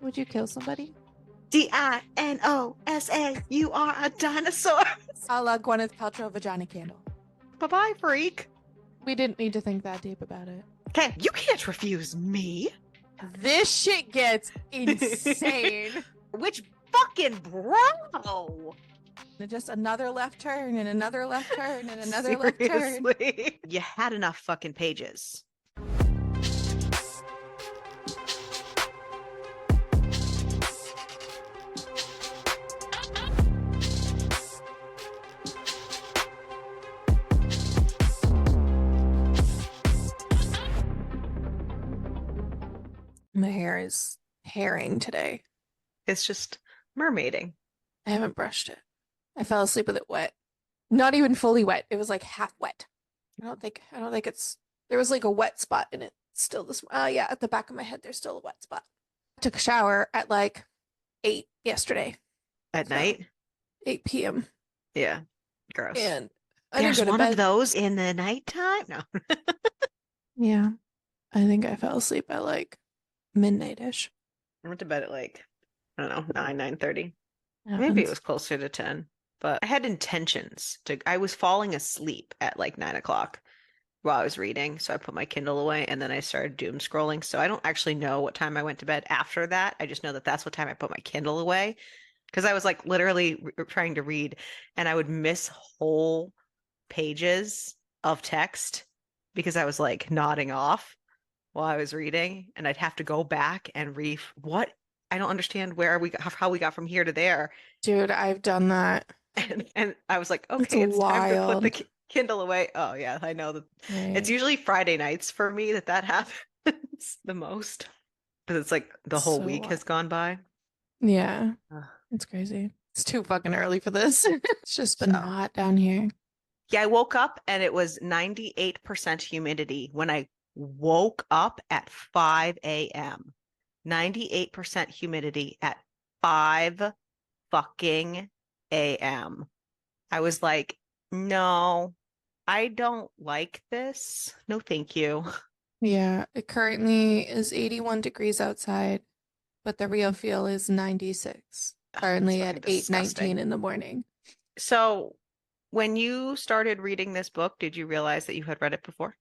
Would you kill somebody? Dinosa, you are a dinosaur. A la Gwyneth Paltrow vagina candle. Bye-bye, freak. We didn't need to think that deep about it. Okay, you can't refuse me. This shit gets insane. Which fucking bro? Just another left turn and another left turn and another left turn. Seriously? You had enough fucking pages. My hair is herring today. It's just mermaiding. I haven't brushed it. I fell asleep with it wet. Not even fully wet. It was like half wet. I don't think it's, there was like a wet spot in it still this, yeah, at the back of my head, there's still a wet spot. I took a shower at like 8 yesterday. At night? 8 p.m. Yeah. Gross. And I there's didn't go to one bed. of those in the nighttime? No. Yeah. I think I fell asleep at like midnight-ish. I went to bed at like, I don't know, 9:30. Happens. Maybe it was closer to 10. But I had intentions to, I was falling asleep at like 9 o'clock while I was reading. So I put my Kindle away and then I started doom scrolling. So I don't actually know what time I went to bed after that. I just know that that's what time I put my Kindle away. Because I was like literally trying to read and I would miss whole pages of text because I was like nodding off while I was reading. And I'd have to go back and read what? I don't understand how we got from here to there. Dude, I've done that. And I was like, okay, it's time to put the Kindle away. Oh yeah, I know that. Right. It's usually Friday nights for me that happens the most because it's like the whole week has gone by. Yeah, it's crazy. It's too fucking early for this. It's just been hot down here. Yeah, I woke up and it was 98% humidity when I woke up at 5 a.m. 98% humidity at 5 fucking a.m. I was like, no, I don't like this. No, thank you. Yeah, it currently is 81 degrees outside, but the real feel is 96. Currently at 8:19 in the morning. So when you started reading this book, did you realize that you had read it before?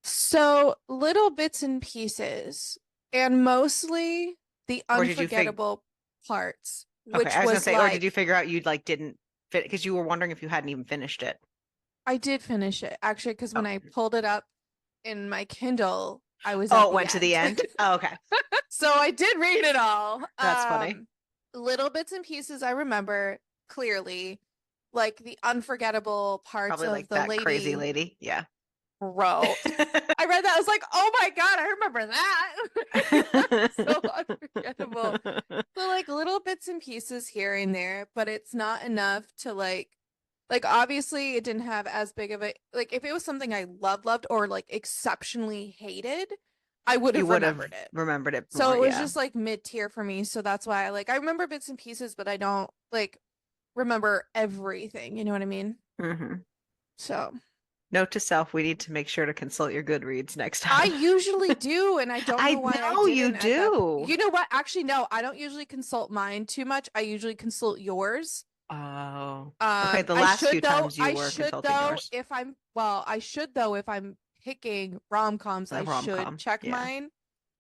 So little bits and pieces, and mostly the unforgettable parts. Okay, I was gonna say, or did you figure out you like didn't fit because you were wondering if you hadn't even finished it? I did finish it actually because when I pulled it up in my Kindle, I was it went to the end. Oh, okay. So I did read it all. That's funny. Little bits and pieces I remember clearly, like the unforgettable parts probably of like the that lady. Crazy lady. Yeah. Bro, I read that. I was like, oh my God, I remember that. So unforgettable. So like little bits and pieces here and there, but it's not enough to like obviously it didn't have as big of a, like if it was something I loved or like exceptionally hated, I would have remembered it. Remembered it more, so it was just like mid-tier for me. So that's why I remember bits and pieces, but I don't like remember everything. You know what I mean? Mm-hmm. So note to self, we need to make sure to consult your Goodreads next time. I usually do, and I don't know why I didn't. You do. You know what? Actually, no, I don't usually consult mine too much. I usually consult yours. Oh. Okay, the last few times you were consulting yours. I should though if I'm picking rom-coms, I should check mine.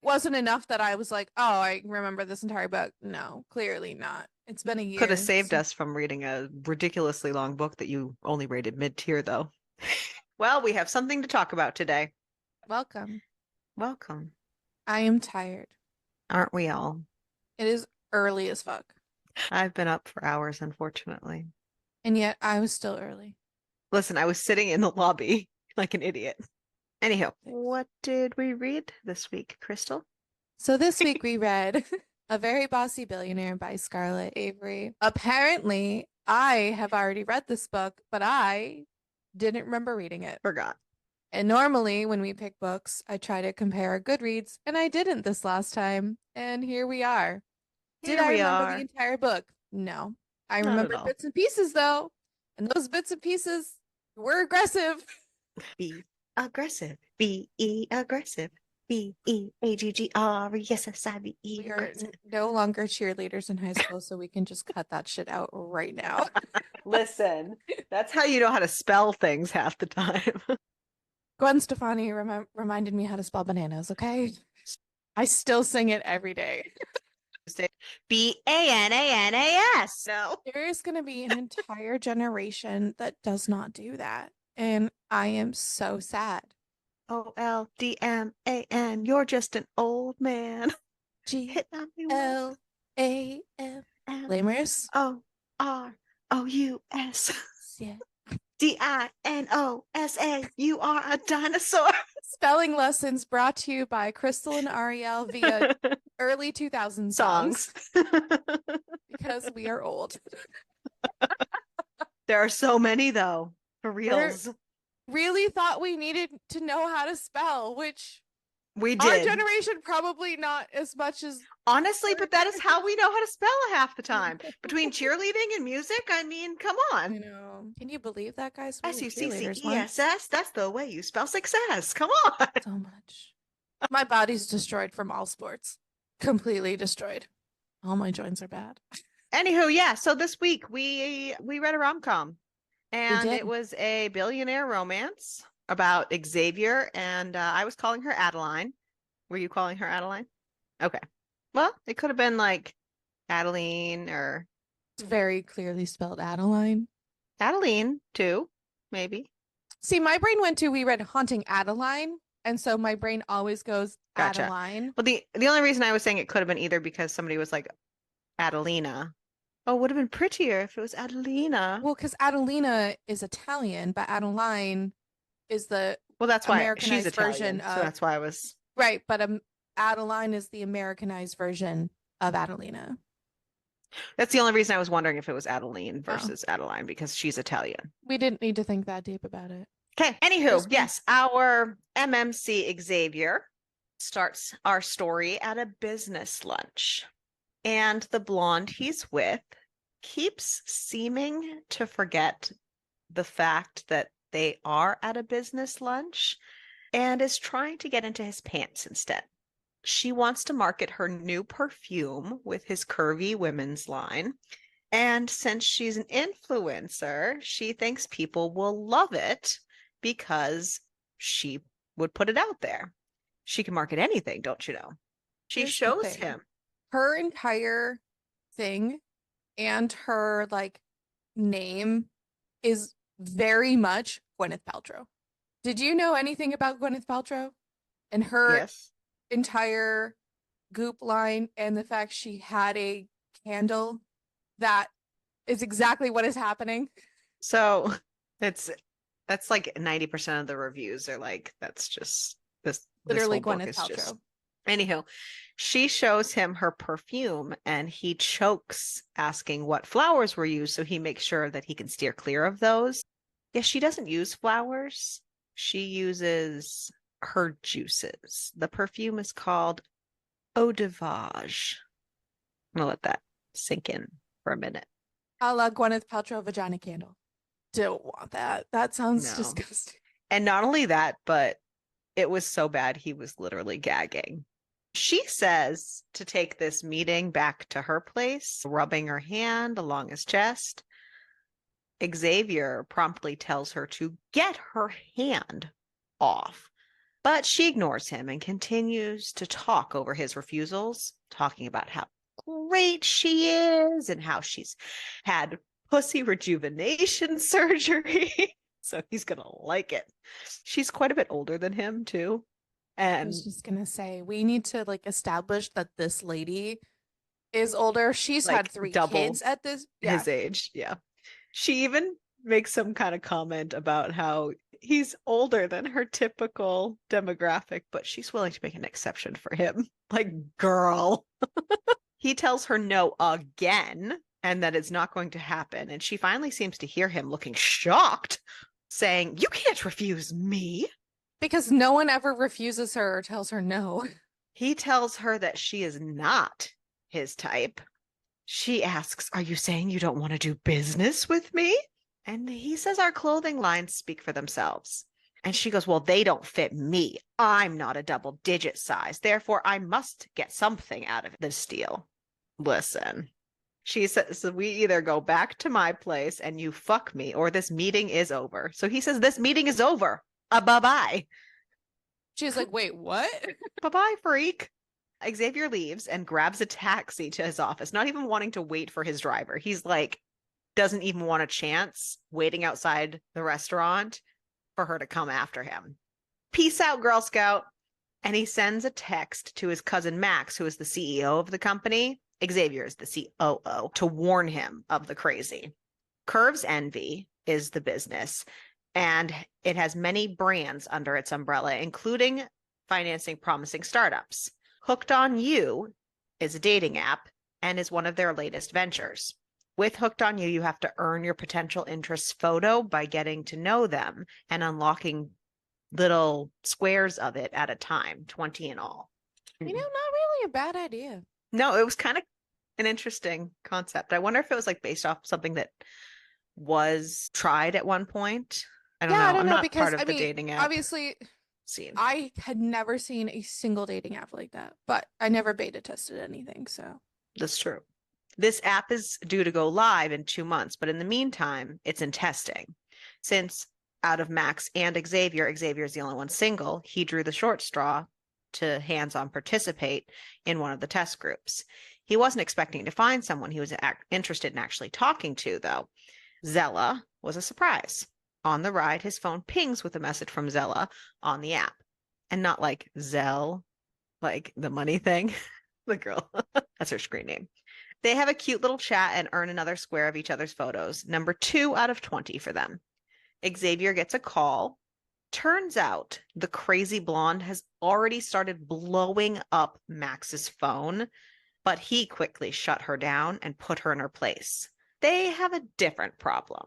Wasn't enough that I was like, oh, I remember this entire book. No, clearly not. It's been a year. Could have saved us from reading a ridiculously long book that you only rated mid-tier though. Well, we have something to talk about today. Welcome. Welcome. I am tired. Aren't we all? It is early as fuck. I've been up for hours, unfortunately. And yet I was still early. Listen, I was sitting in the lobby like an idiot. Anyhow, what did we read this week, Crystal? So this week we read A Very Bossy Billionaire by Scarlett Avery. Apparently, I have already read this book, but I didn't remember reading it. Forgot. And normally when we pick books, I try to compare our Goodreads, and I didn't this last time. And here we are. Did I remember the entire book? No. I remember bits and pieces though. And those bits and pieces were aggressive. Be aggressive. Be aggressive. Beaggressive. We are no longer cheerleaders in high school, so we can just cut that shit out right now. Listen, that's how you know how to spell things half the time. Gwen Stefani reminded me how to spell bananas, okay? I still sing it every day. Bananas. No. There is going to be an entire generation that does not do that. And I am so sad. Oldman. You're just an old man. G Hit on me L A M. Lamers? Lamous. Yeah. Dinosa. You are a dinosaur. Spelling lessons brought to you by Crystal and Ariel via early 2000 songs. Because we are old. There are so many, though, for reals. Really thought we needed to know how to spell, which we our did. generation probably not as much as honestly, but that is how we know how to spell half the time. Between cheerleading and music, I mean, come on. I know. Can you believe that, guys? We were SUCCESS. cheerleaders once. That's the way you spell success. Come on. So much. My body's destroyed from all sports. Completely destroyed. All my joints are bad. Anywho, yeah. So this week we read a rom-com, and did. it was a billionaire romance about Xavier, and I was calling her Adeline. Were you calling her Adeline? Okay. Well, it could have been like Adeline or It's very clearly spelled Adeline. Adeline too, maybe. See, my brain went to we read Haunting Adeline, and so my brain always goes Gotcha. Adeline. Well, the only reason I was saying it could have been either because somebody was like Adelina. Oh, would have been prettier if it was Adelina. Well, because Adelina is Italian, but Adeline is the that's why Americanized she's Italian, version so that's why I was right. But Adeline is the Americanized version of Adelina. That's the only reason I was wondering if it was Adeline versus Adeline, because she's Italian. We didn't need to think that deep about it. Okay. Anywho, yes, our MMC Xavier starts our story at a business lunch. And the blonde he's with keeps seeming to forget the fact that they are at a business lunch and is trying to get into his pants instead. She wants to market her new perfume with his curvy women's line. And since she's an influencer, she thinks people will love it because she would put it out there. She can market anything, don't you know? She shows him. Her entire thing and her like name is very much Gwyneth Paltrow. Did you know anything about Gwyneth Paltrow and her entire Goop line and the fact she had a candle that is exactly what is happening? So that's like 90% of the reviews are like, that's just this literally this Gwyneth Paltrow. Anyhow, she shows him her perfume and he chokes asking what flowers were used, so he makes sure that he can steer clear of those. Yeah, she doesn't use flowers. She uses her juices. The perfume is called Eau de Vage. I'm gonna let that sink in for a minute. A la Gwyneth Paltrow vagina candle. Don't want that. That sounds disgusting. And not only that, but it was so bad he was literally gagging. She says to take this meeting back to her place, rubbing her hand along his chest. Xavier promptly tells her to get her hand off, but she ignores him and continues to talk over his refusals, talking about how great she is and how she's had pussy rejuvenation surgery. So he's going to like it. She's quite a bit older than him, too. And I was just going to say, we need to like establish that this lady is older. She's like had 3 kids at his age. Yeah. She even makes some kind of comment about how he's older than her typical demographic, but she's willing to make an exception for him. Like, girl. He tells her no again and that it's not going to happen. And she finally seems to hear him looking shocked, saying, "You can't refuse me." Because no one ever refuses her or tells her no. He tells her that she is not his type. She asks, "Are you saying you don't want to do business with me?" And he says our clothing lines speak for themselves. And she goes, well, they don't fit me. I'm not a double digit size. Therefore, I must get something out of this deal. Listen, she says, so we either go back to my place and you fuck me, or this meeting is over. So he says, this meeting is over. Bye-bye. She's like, wait, what? Bye-bye, freak. Xavier leaves and grabs a taxi to his office, not even wanting to wait for his driver. He's like, doesn't even want a chance waiting outside the restaurant for her to come after him. Peace out, Girl Scout. And he sends a text to his cousin Max, who is the CEO of the company. Xavier is the COO, to warn him of the crazy. Curves Envy is the business, and it has many brands under its umbrella, including financing promising startups. Hooked on You is a dating app and is one of their latest ventures. With Hooked on You, you have to earn your potential interest's photo by getting to know them and unlocking little squares of it at a time, 20 in all. Not really a bad idea. No, it was kind of an interesting concept. I wonder if it was like based off something that was tried at one point. I don't know. I'm not because part of the dating app obviously scene. I had never seen a single dating app like that, but I never beta tested anything, so. That's true. This app is due to go live in 2 months, but in the meantime, it's in testing. Since out of Max and Xavier, Xavier's the only one single, he drew the short straw to hands-on participate in one of the test groups. He wasn't expecting to find someone he was interested in actually talking to, though. Zella was a surprise. On the ride, his phone pings with a message from Zella on the app. And not like Zelle, like the money thing. The girl. That's her screen name. They have a cute little chat and earn another square of each other's photos. Number 2 out of 20 for them. Xavier gets a call. Turns out the crazy blonde has already started blowing up Max's phone, but he quickly shut her down and put her in her place. They have a different problem.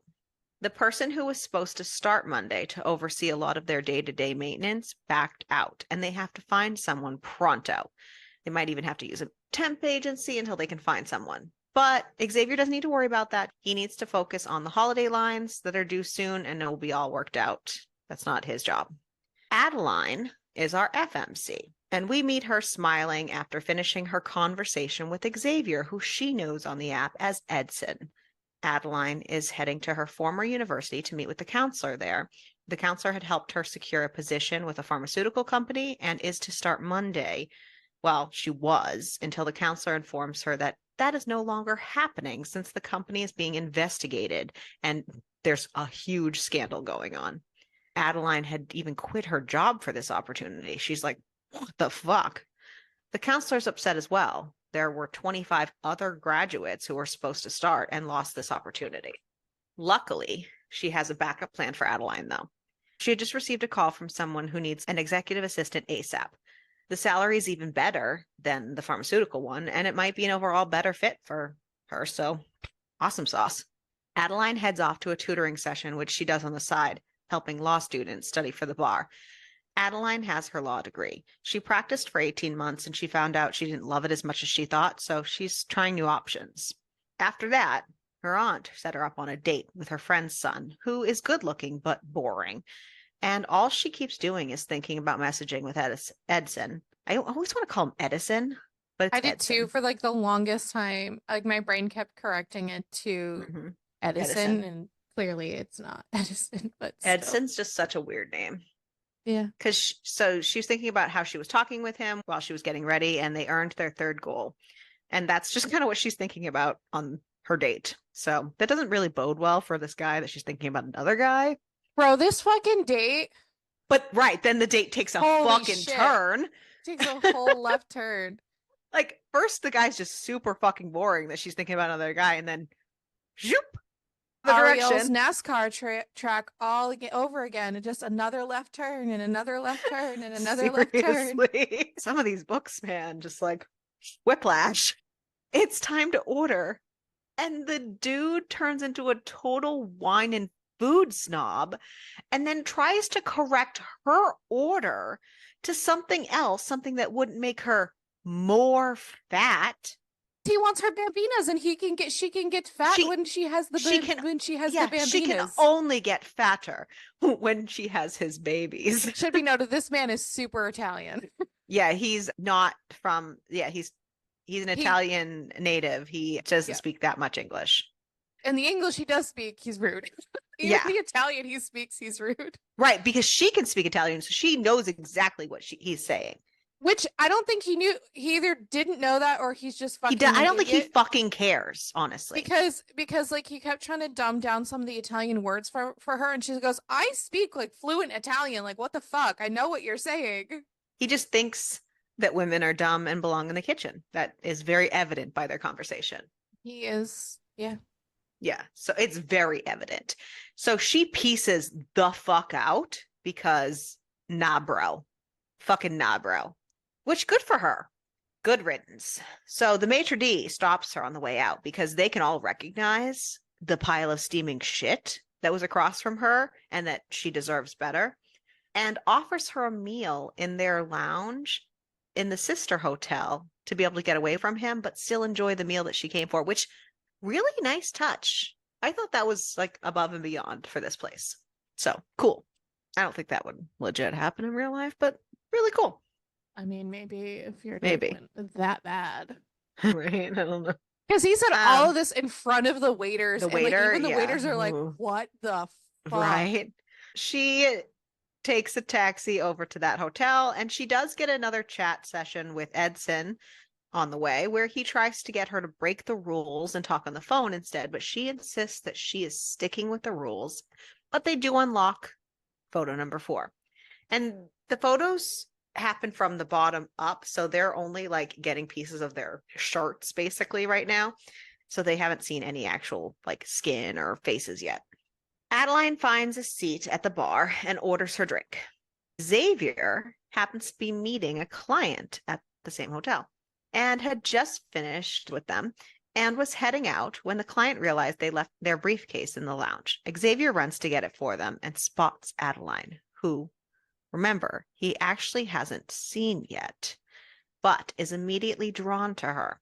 The person who was supposed to start Monday to oversee a lot of their day-to-day maintenance backed out, and they have to find someone pronto. They might even have to use a temp agency until they can find someone. But Xavier doesn't need to worry about that. He needs to focus on the holiday lines that are due soon, and it will be all worked out. That's not his job. Adeline is our FMC, and we meet her smiling after finishing her conversation with Xavier, who she knows on the app as Edson. Adeline is heading to her former university to meet with the counselor there. The counselor had helped her secure a position with a pharmaceutical company and is to start Monday. Well, she was, until the counselor informs her that that is no longer happening since the company is being investigated and there's a huge scandal going on. Adeline had even quit her job for this opportunity. She's like, what the fuck? The counselor's upset as well. There were 25 other graduates who were supposed to start and lost this opportunity. Luckily, she has a backup plan for Adeline, though. She had just received a call from someone who needs an executive assistant ASAP. The salary is even better than the pharmaceutical one, and it might be an overall better fit for her, so awesome sauce. Adeline heads off to a tutoring session, which she does on the side, helping law students study for the bar. Adeline has her law degree. She practiced for 18 months and she found out she didn't love it as much as she thought, so she's trying new options. After that, her aunt set her up on a date with her friend's son, who is good looking but boring. And all she keeps doing is thinking about messaging with Edson. I always want to call him Edison, but it's I did Edson. too for like the longest time. Like my brain kept correcting it to Edison, and clearly it's not Edison, but Edson's just such a weird name. Yeah. Because she was thinking about how she was talking with him while she was getting ready, and they earned their third goal. And that's just kind of what she's thinking about on her date. So that doesn't really bode well for this guy that she's thinking about another guy. Bro, this fucking date. But right, then the date takes a fucking turn. Takes a whole left turn. Like, first the guy's just super fucking boring that she's thinking about another guy, and then zoop, the Ariel's direction. NASCAR track all over again, and just another left turn and another left turn and another left turn. Some of these books, man, just like whiplash. It's time to order. And the dude turns into a total wine and food snob and then tries to correct her order to something else, something that wouldn't make her more fat. He wants her bambinas, and she can get fat She when she has the she can when she has the yeah, she can bambinas. only get fatter when she has his babies. Should be noted, this man is super Italian. Yeah, he's not from he's an He Italian native. He doesn't yeah. speak that much English. In the English he does speak, he's rude. Even Yeah. the Italian he speaks, he's rude. Right, because she can speak Italian, so she knows exactly what he's saying. Which I don't think he knew. He either didn't know that or he's just fucking I an don't think he idiot. fucking cares, honestly. Because like he kept trying to dumb down some of the Italian words for her, and she goes, "I speak like fluent Italian. Like what the fuck? I know what you're saying." He just thinks that women are dumb and belong in the kitchen. That is very evident by their conversation. He is, yeah. Yeah, so it's very evident. So she pieces the fuck out because nah, bro. Fucking nah, bro. Which good for her. Good riddance. So the maitre d' stops her on the way out because they can all recognize the pile of steaming shit that was across from her and that she deserves better, and offers her a meal in their lounge in the sister hotel to be able to get away from him, but still enjoy the meal that she came for, which really nice touch. I thought that was like above and beyond for this place. So cool. I don't think that would legit happen in real life, but really cool. I mean, maybe if your date Maybe. went that bad. Right? I don't know. Because he said all of this in front of the waiters, The and like waiter, even the yeah. waiters are like, "What the fuck?" Right. She takes a taxi over to that hotel, and she does get another chat session with Edson on the way, where he tries to get her to break the rules and talk on the phone instead, but she insists that she is sticking with the rules. But they do unlock photo number 4. And the photos happen from the bottom up, so they're only like getting pieces of their shirts basically right now. So they haven't seen any actual like skin or faces yet. Adeline finds a seat at the bar and orders her drink. Xavier happens to be meeting a client at the same hotel and had just finished with them and was heading out when the client realized they left their briefcase in the lounge. Xavier runs to get it for them and spots Adeline, who, remember, he actually hasn't seen yet, but is immediately drawn to her.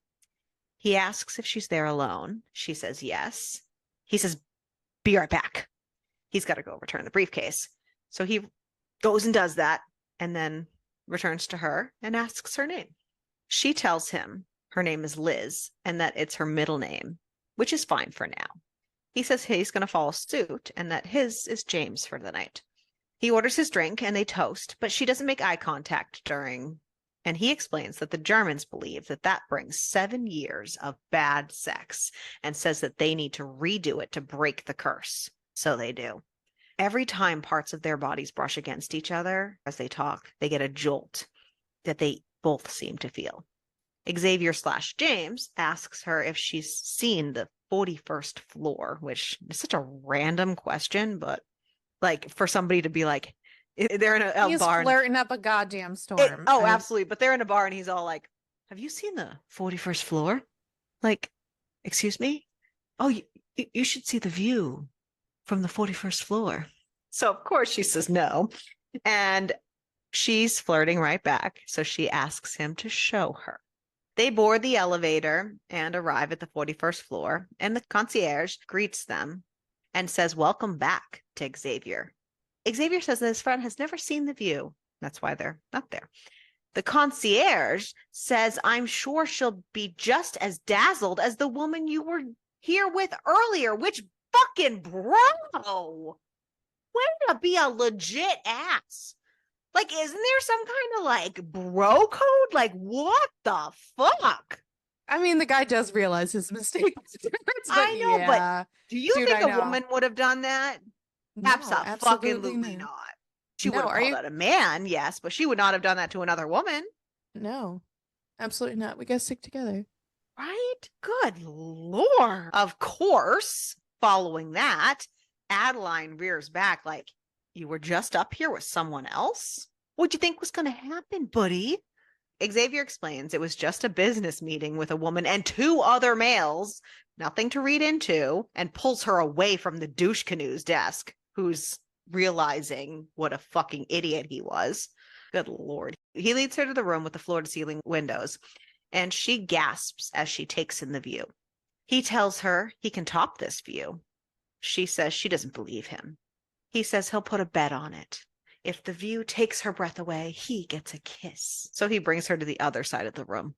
He asks if she's there alone. She says yes. He says, "Be right back." He's got to go return the briefcase. So he goes and does that and then returns to her and asks her name. She tells him her name is Liz and that it's her middle name, which is fine for now. He says he's going to follow suit and that his is James for the night. He orders his drink and they toast, but she doesn't make eye contact during. And he explains that the Germans believe that that brings 7 years of bad sex and says that they need to redo it to break the curse. So they do. Every time parts of their bodies brush against each other as they talk, they get a jolt that they both seem to feel. Xavier/James asks her if she's seen the 41st floor, which is such a random question, but like for somebody to be like, they're in a He's bar. flirting up a goddamn storm. Absolutely. But they're in a bar and he's all like, "Have you seen the 41st floor? Like, excuse me? Oh, you should see the view from the 41st floor." So of course she says no. And she's flirting right back. So she asks him to show her. They board the elevator and arrive at the 41st floor, and the concierge greets them and says, "Welcome back" to Xavier. Xavier says that his friend has never seen the view. That's why they're up there. The concierge says, "I'm sure she'll be just as dazzled as the woman you were here with earlier," which fucking bro. Way to be a legit ass. Like, isn't there some kind of like bro code? Like, what the fuck? I mean, the guy does realize his mistake. I know, yeah. but do you Dude, think I a know. woman would have done that? No, Absolutely not. not. She No, would have are called you? out a man, yes, but she would not have done that to another woman. No, absolutely not. We gotta stick together. Right? Good Lord. Of course, following that, Adeline rears back like, "You were just up here with someone else? What'd you think was going to happen, buddy?" Xavier explains it was just a business meeting with a woman and 2 other males, nothing to read into, and pulls her away from the douche canoe's desk, who's realizing what a fucking idiot he was. Good Lord. He leads her to the room with the floor to ceiling windows. and she gasps as she takes in the view. He tells her he can top this view. She says she doesn't believe him. He says he'll put a bet on it. If the view takes her breath away, he gets a kiss. So he brings her to the other side of the room.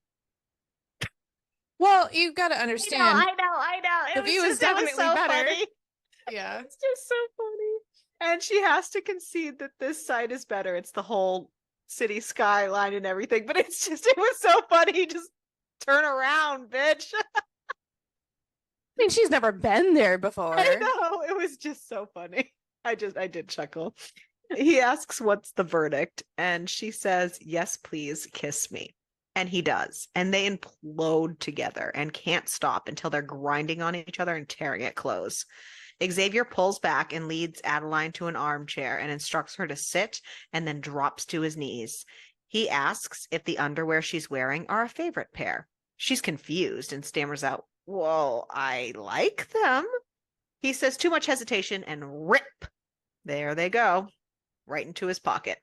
Well, you got to understand, I know. the view is definitely so better. funny. Yeah. It's just so funny. And she has to concede that this side is better. It's the whole city skyline and everything, but it was so funny. Just turn around, bitch. I mean, she's never been there before. I know. It was just so funny. I did chuckle. He asks what's the verdict, and she says, yes, please kiss me. And he does. And they implode together and can't stop until they're grinding on each other and tearing at clothes. Xavier pulls back and leads Adeline to an armchair and instructs her to sit, and then drops to his knees. He asks if the underwear she's wearing are a favorite pair. She's confused and stammers out, well, I like them. He says too much hesitation and rip. There they go, right into his pocket.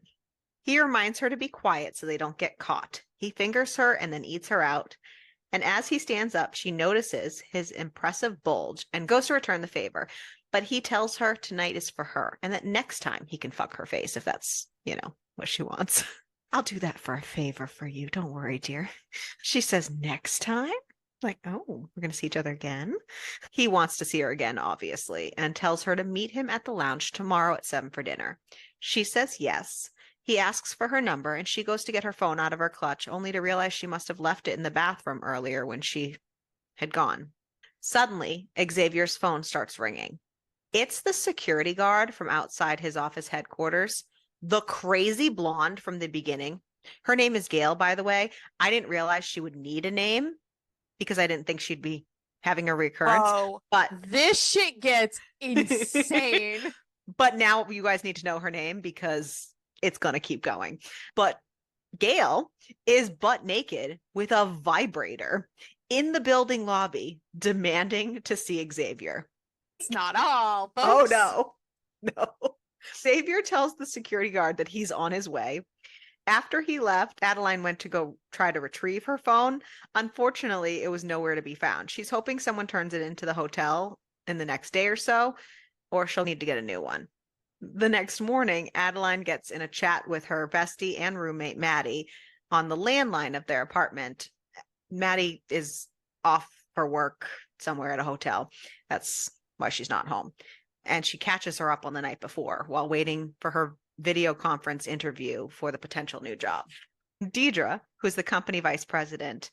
He reminds her to be quiet so they don't get caught. He fingers her and then eats her out. And as he stands up, she notices his impressive bulge and goes to return the favor. But he tells her tonight is for her and that next time he can fuck her face if that's, what she wants. I'll do that for a favor for you. Don't worry, dear. She says, next time? Like, oh, we're going to see each other again? He wants to see her again, obviously, and tells her to meet him at the lounge tomorrow at 7 for dinner. She says yes. He asks for her number, and she goes to get her phone out of her clutch, only to realize she must have left it in the bathroom earlier when she had gone. Suddenly, Xavier's phone starts ringing. It's the security guard from outside his office headquarters, the crazy blonde from the beginning. Her name is Gail, by the way. I didn't realize she would need a name because I didn't think she'd be having a recurrence. Oh, but this shit gets insane. But now you guys need to know her name because it's going to keep going. But Gail is butt naked with a vibrator in the building lobby demanding to see Xavier. It's not all, Oh, folks. no. Xavier tells the security guard that he's on his way. After he left, Adeline went to go try to retrieve her phone. Unfortunately, it was nowhere to be found. She's hoping someone turns it into the hotel in the next day or so, or she'll need to get a new one. The next morning, Adeline gets in a chat with her bestie and roommate, Maddie, on the landline of their apartment. Maddie is off for work somewhere at a hotel. That's why she's not home. And she catches her up on the night before while waiting for her video conference interview for the potential new job. Deidre, who's the company vice president,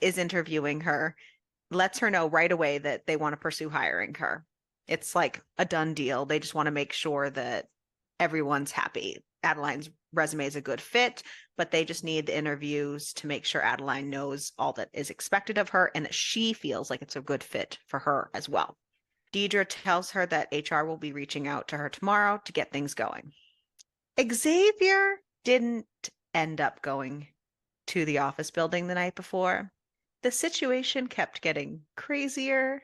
is interviewing her, lets her know right away that they want to pursue hiring her. It's like a done deal. They just want to make sure that everyone's happy. Adeline's resume is a good fit, but they just need the interviews to make sure Adeline knows all that is expected of her and that she feels like it's a good fit for her as well. Deidre tells her that HR will be reaching out to her tomorrow to get things going. Xavier didn't end up going to the office building the night before. The situation kept getting crazier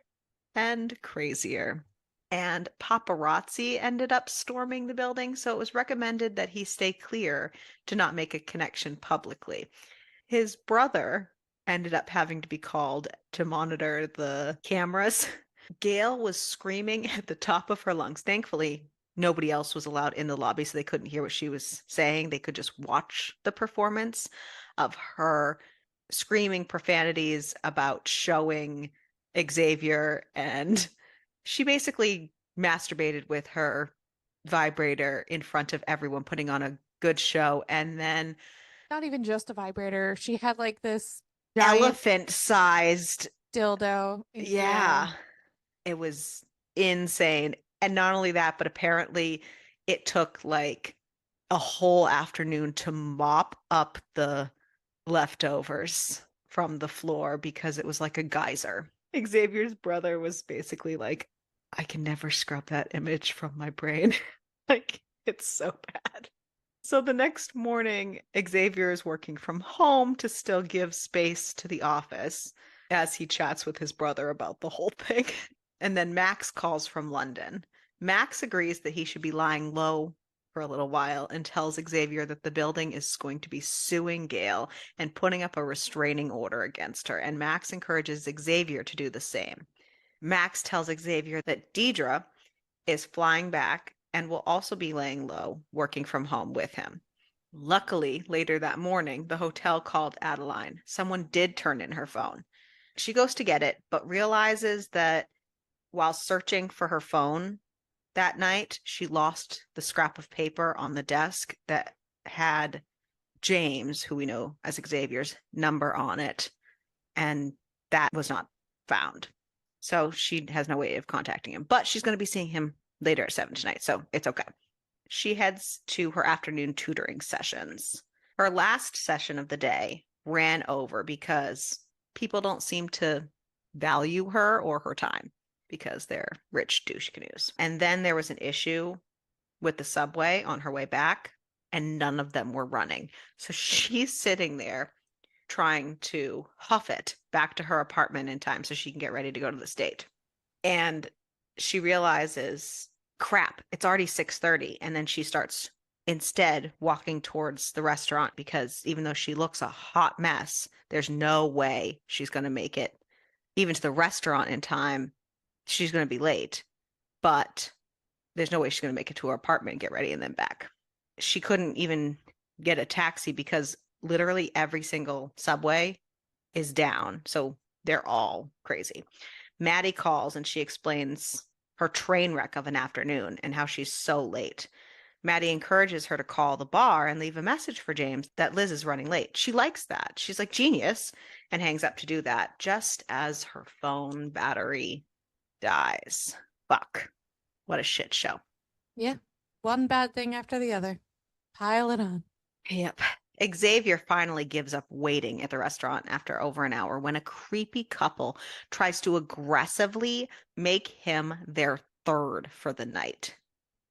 and crazier, and paparazzi ended up storming the building, so it was recommended that he stay clear to not make a connection publicly. His brother ended up having to be called to monitor the cameras. Gail was screaming at the top of her lungs. Thankfully, nobody else was allowed in the lobby, so they couldn't hear what she was saying. They could just watch the performance of her screaming profanities about showing Xavier, and she basically masturbated with her vibrator in front of everyone, putting on a good show. And then Not even just a vibrator. She had like this giant elephant-sized dildo. Yeah. It was insane. And not only that, but apparently it took like a whole afternoon to mop up the leftovers from the floor because it was like a geyser. Xavier's brother was basically like, I can never scrub that image from my brain. Like, it's so bad. So the next morning, Xavier is working from home to still give space to the office as he chats with his brother about the whole thing. And then Max calls from London. Max agrees that he should be lying low for a little while and tells Xavier that the building is going to be suing Gail and putting up a restraining order against her. And Max encourages Xavier to do the same. Max tells Xavier that Deidre is flying back and will also be laying low, working from home with him. Luckily, later that morning, the hotel called Adeline. Someone did turn in her phone. She goes to get it, but realizes that while searching for her phone that night, she lost the scrap of paper on the desk that had James, who we know as Xavier's, number on it, and that was not found. So she has no way of contacting him, but she's going to be seeing him later at 7 tonight, so it's okay. She heads to her afternoon tutoring sessions. Her last session of the day ran over because people don't seem to value her or her time because they're rich douche canoes. And then there was an issue with the subway on her way back, and none of them were running. So she's sitting there trying to huff it back to her apartment in time so she can get ready to go to the state. And she realizes, crap, it's already 6:30. And then she starts instead walking towards the restaurant because even though she looks a hot mess, there's no way she's going to make it even to the restaurant in time. She's going to be late, but there's no way she's going to make it to her apartment and get ready and then back. She couldn't even get a taxi because literally every single subway is down. So they're all crazy. Maddie calls and she explains her train wreck of an afternoon and how she's so late. Maddie encourages her to call the bar and leave a message for James that Liz is running late. She likes that. She's like, genius, and hangs up to do that just as her phone battery dies. Fuck. What a shit show. Yeah. One bad thing after the other. Pile it on. Yep. Xavier finally gives up waiting at the restaurant after over an hour when a creepy couple tries to aggressively make him their third for the night.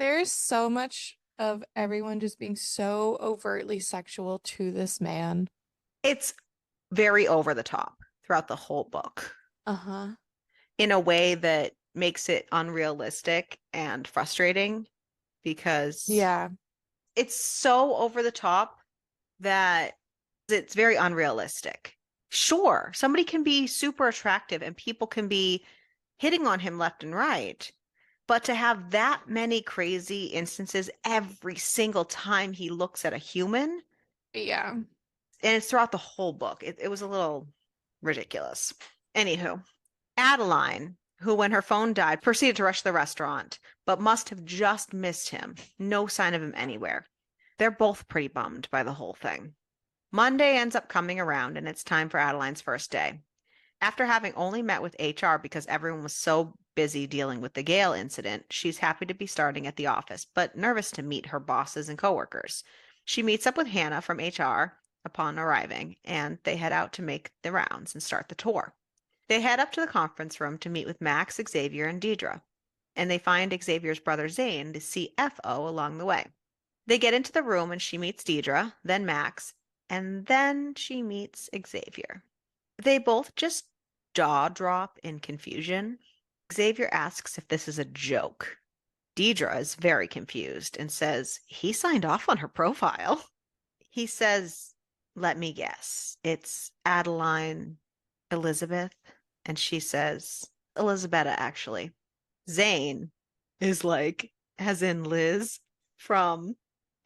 There's so much of everyone just being so overtly sexual to this man. It's very over the top throughout the whole book Uh-huh. in a way that makes it unrealistic and frustrating because Yeah. it's so over the top that it's very unrealistic. Sure, somebody can be super attractive and people can be hitting on him left and right, but to have that many crazy instances every single time he looks at a human, Yeah. and it's throughout the whole book, it was a little ridiculous. Anywho, Adeline, who when her phone died, proceeded to rush to the restaurant, but must have just missed him. No sign of him anywhere. They're both pretty bummed by the whole thing. Monday ends up coming around, and it's time for Adeline's first day. After having only met with HR because everyone was so busy dealing with the Gale incident, she's happy to be starting at the office, but nervous to meet her bosses and coworkers. She meets up with Hannah from HR upon arriving, and they head out to make the rounds and start the tour. They head up to the conference room to meet with Max, Xavier, and Deidre, and they find Xavier's brother Zane, the CFO, along the way. They get into the room and she meets Deidre, then Max, and then she meets Xavier. They both just jaw drop in confusion. Xavier asks if this is a joke. Deidre is very confused and says he signed off on her profile. He says, let me guess, it's Adeline Elizabeth. And she says, Elizabetta, actually. Zane is like, as in Liz from,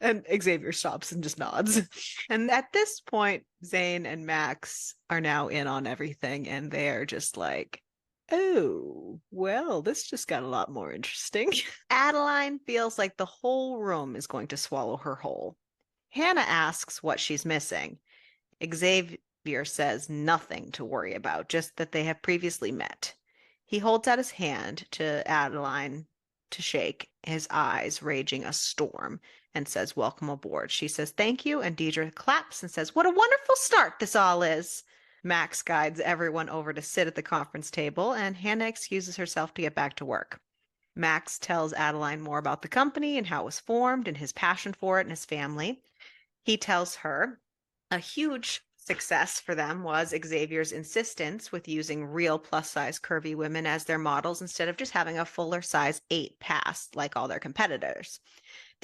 and Xavier stops and just nods. And at this point, Zane and Max are now in on everything, and they are just like, oh, well, this just got a lot more interesting. Adeline feels like the whole room is going to swallow her whole. Hannah asks what she's missing. Xavier says nothing to worry about, just that they have previously met. He holds out his hand to Adeline to shake, his eyes raging a storm, and says, welcome aboard. She says, thank you, and Deidre claps and says, what a wonderful start this all is. Max guides everyone over to sit at the conference table, and Hannah excuses herself to get back to work. Max tells Adeline more about the company and how it was formed and his passion for it and his family. He tells her a huge success for them was Xavier's insistence with using real plus-size curvy women as their models instead of just having a fuller size 8 pass like all their competitors.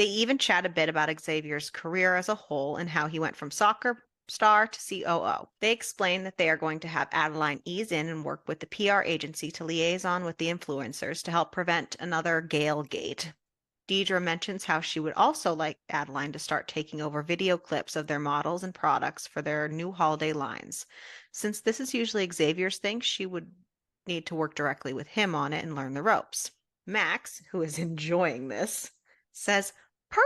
They even chat a bit about Xavier's career as a whole and how he went from soccer star to COO. They explain that they are going to have Adeline ease in and work with the PR agency to liaison with the influencers to help prevent another Gale Gate. Deidre mentions how she would also like Adeline to start taking over video clips of their models and products for their new holiday lines. Since this is usually Xavier's thing, she would need to work directly with him on it and learn the ropes. Max, who is enjoying this, says,